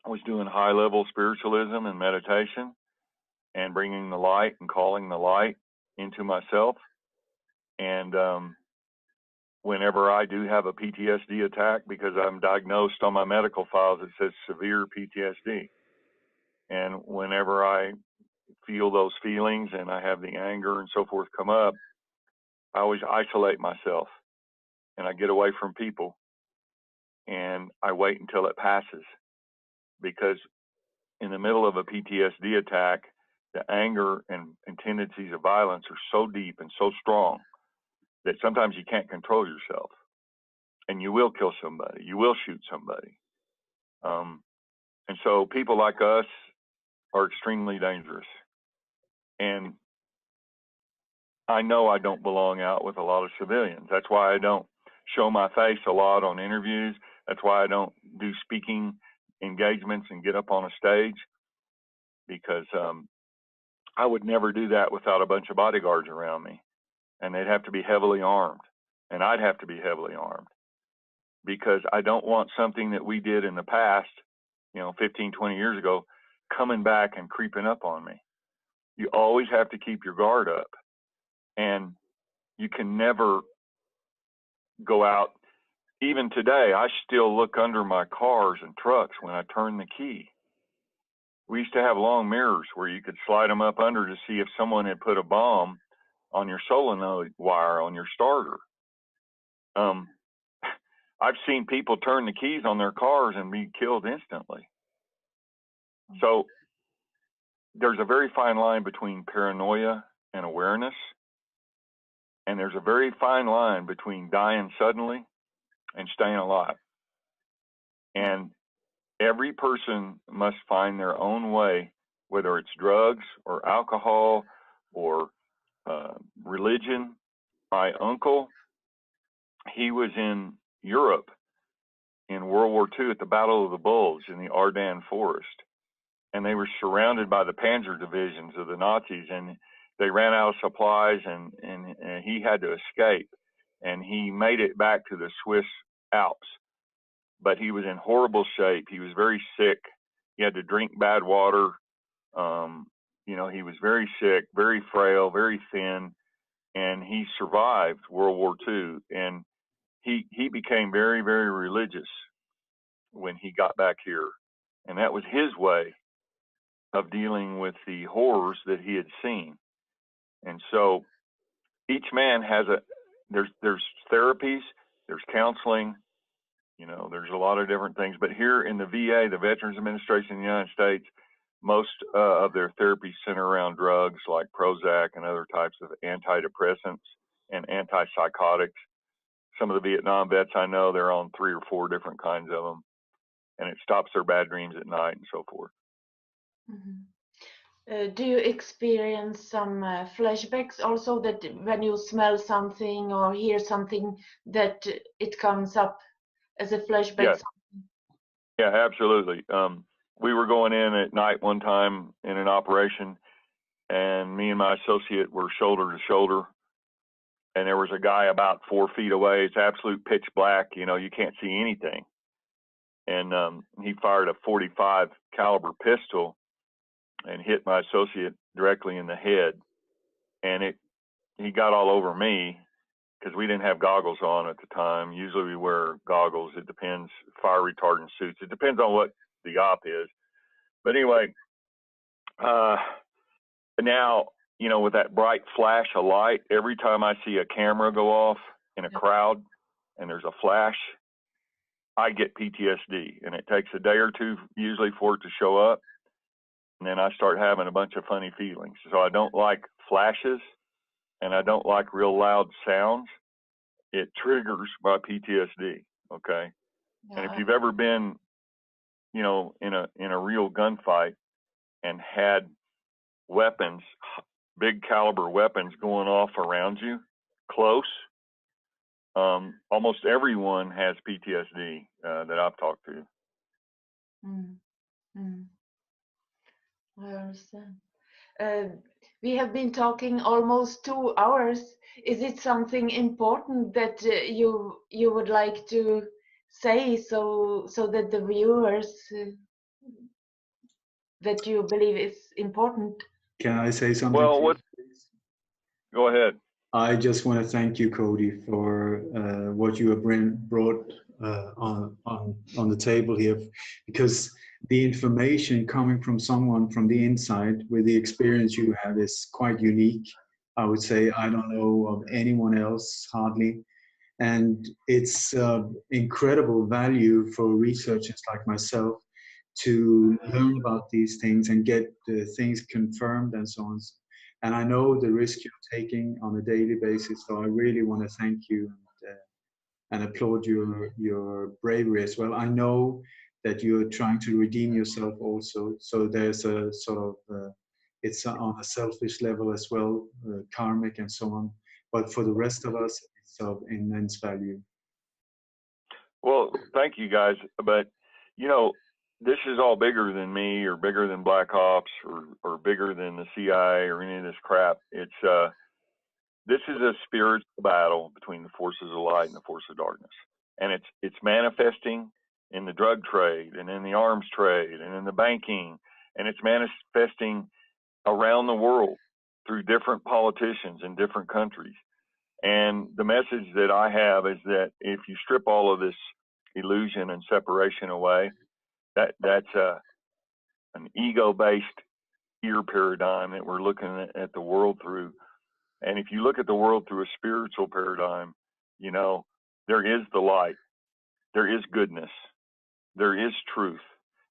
[SPEAKER 3] was doing high-level spiritualism and meditation and bringing the light and calling the light into myself. And whenever I do have a PTSD attack, because I'm diagnosed on my medical files, it says severe PTSD. And whenever I feel those feelings and I have the anger and so forth come up, I always isolate myself and I get away from people and I wait until it passes, because in the middle of a PTSD attack, the anger and tendencies of violence are so deep and so strong that sometimes you can't control yourself and you will kill somebody, you will shoot somebody. And so people like us are extremely dangerous. And I know I don't belong out with a lot of civilians. That's why I don't show my face a lot on interviews. That's why I don't do speaking engagements and get up on a stage, because I would never do that without a bunch of bodyguards around me, and they'd have to be heavily armed, and I'd have to be heavily armed, because I don't want something that we did in the past, 15, 20 years ago, coming back and creeping up on me. You always have to keep your guard up, and you can never go out. Even today, I still look under my cars and trucks when I turn the key. We used to have long mirrors where you could slide them up under to see if someone had put a bomb on your solenoid wire on your starter. I've seen people turn the keys on their cars and be killed instantly. So there's a very fine line between paranoia and awareness. And there's a very fine line between dying suddenly and staying alive. And every person must find their own way, whether it's drugs or alcohol or religion. My uncle, he was in Europe in World War II at the Battle of the Bulge in the Ardennes Forest. And they were surrounded by the Panzer divisions of the Nazis, and they ran out of supplies, and he had to escape. And he made it back to the Swiss Alps, but he was in horrible shape. He was very sick. He had to drink bad water. He was very sick, very frail, very thin, and he survived World War II. And he became very, very religious when he got back here. And that was his way of dealing with the horrors that he had seen. And so each man has there's therapies, there's counseling, there's a lot of different things. But here in the VA, the Veterans Administration in the United States, most of their therapies center around drugs like Prozac and other types of antidepressants and antipsychotics. Some of the Vietnam vets I know, they're on 3 or 4 different kinds of them, and it stops their bad dreams at night and so forth.
[SPEAKER 1] Mm-hmm. Do you experience some flashbacks also, that when you smell something or hear something that it comes up as a flashback?
[SPEAKER 3] Yeah, absolutely. We were going in at night one time in an operation, and me and my associate were shoulder to shoulder, and there was a guy about 4 feet away. It's absolute pitch black. You can't see anything. And he fired a .45 caliber pistol and hit my associate directly in the head. And he got all over me because we didn't have goggles on at the time. Usually we wear goggles. It depends, fire retardant suits. It depends on what the op is. But anyway, now, with that bright flash of light, every time I see a camera go off in a crowd and there's a flash, I get PTSD, and it takes a day or two usually for it to show up. And then I start having a bunch of funny feelings. So I don't like flashes, and I don't like real loud sounds. It triggers my PTSD. Okay. Yeah. And if you've ever been, in a real gunfight and had weapons, big caliber weapons going off around you close, almost everyone has PTSD that I've talked to.
[SPEAKER 1] I understand. We have been talking almost 2 hours. Is it something important that you would like to say, so that the viewers that you believe is important?
[SPEAKER 2] Can I say something?
[SPEAKER 3] Well, go ahead.
[SPEAKER 2] I just want to thank you, Cody, for what you have brought on the table here, because the information coming from someone from the inside with the experience you have is quite unique. I would say I don't know of anyone else, hardly. And it's incredible value for researchers like myself to learn about these things and get things confirmed and so on. And I know the risk you're taking on a daily basis, so I really want to thank you and applaud your bravery as well. I know that you're trying to redeem yourself also, so there's a sort of, it's on a selfish level as well, karmic and so on. But for the rest of us, it's of immense value.
[SPEAKER 3] Well, thank you guys. But, you know, this is all bigger than me or bigger than Black Ops or bigger than the CIA or any of this crap. It's this is a spiritual battle between the forces of light and the force of darkness. And it's manifesting in the drug trade and in the arms trade and in the banking, and it's manifesting around the world through different politicians in different countries. And the message that I have is that if you strip all of this illusion and separation away, that's an ego-based ear paradigm that we're looking at the world through. And if you look at the world through a spiritual paradigm, you know, there is the light, there is goodness, there is truth.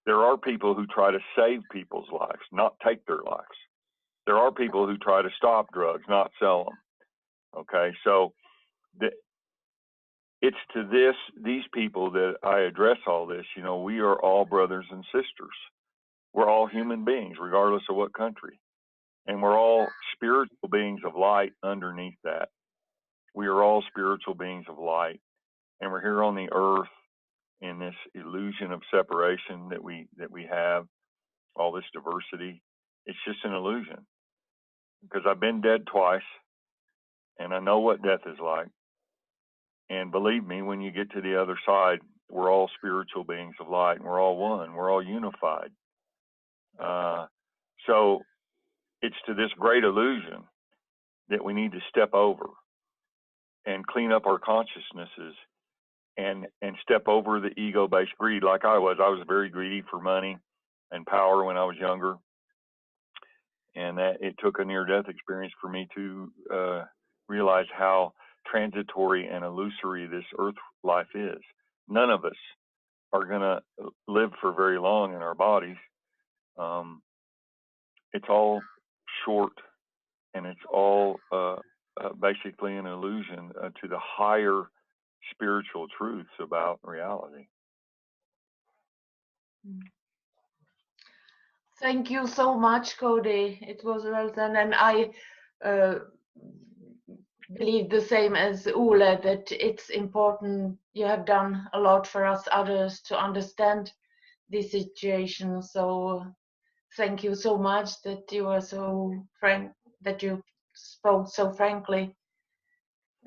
[SPEAKER 3] There are people who try to save people's lives, not take their lives. There are people who try to stop drugs, not sell them. Okay, so it's to these people that I address all this. You know, we are all brothers and sisters. We're all human beings, regardless of what country. And we're all spiritual beings of light underneath that. We are all spiritual beings of light. And we're here on the earth in this illusion of separation that we have, all this diversity. It's just an illusion. Because I've been dead twice, and I know what death is like. And believe me, when you get to the other side, we're all spiritual beings of light, and we're all one. We're all unified. So it's to this great illusion that we need to step over and clean up our consciousnesses and step over the ego-based greed like I was. I was very greedy for money and power when I was younger. And that it took a near-death experience for me to realize how transitory and illusory this earth life is. None of us are going to live for very long in our bodies. It's all short, and it's all basically an illusion to the higher spiritual truths about reality.
[SPEAKER 1] Thank you so much, Cody. It was well done, and I believe the same as Ole, that it's important. You have done a lot for us others to understand this situation. So thank you so much that you were so frank, that you spoke so frankly.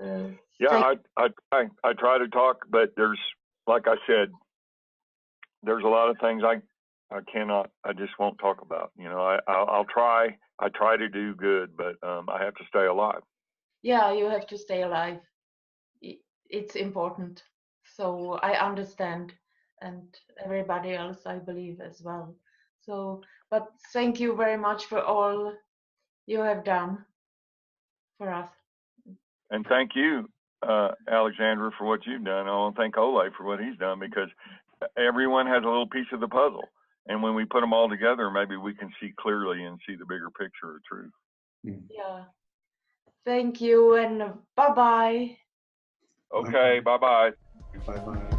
[SPEAKER 3] Yeah, I try to talk, but there's, like I said, there's a lot of things I just won't talk about. You know, I'll try. I try to do good, but I have to stay alive.
[SPEAKER 1] Yeah, you have to stay alive. It's important. So I understand, and everybody else, I believe, as well. So, but thank you very much for all you have done for us.
[SPEAKER 3] And thank you, Alexandra, for what you've done. I want to thank Ole for what he's done, because everyone has a little piece of the puzzle. And when we put them all together, maybe we can see clearly and see the bigger picture of truth.
[SPEAKER 1] Yeah. Thank you, and bye-bye.
[SPEAKER 3] Okay, bye-bye.
[SPEAKER 2] Bye-bye.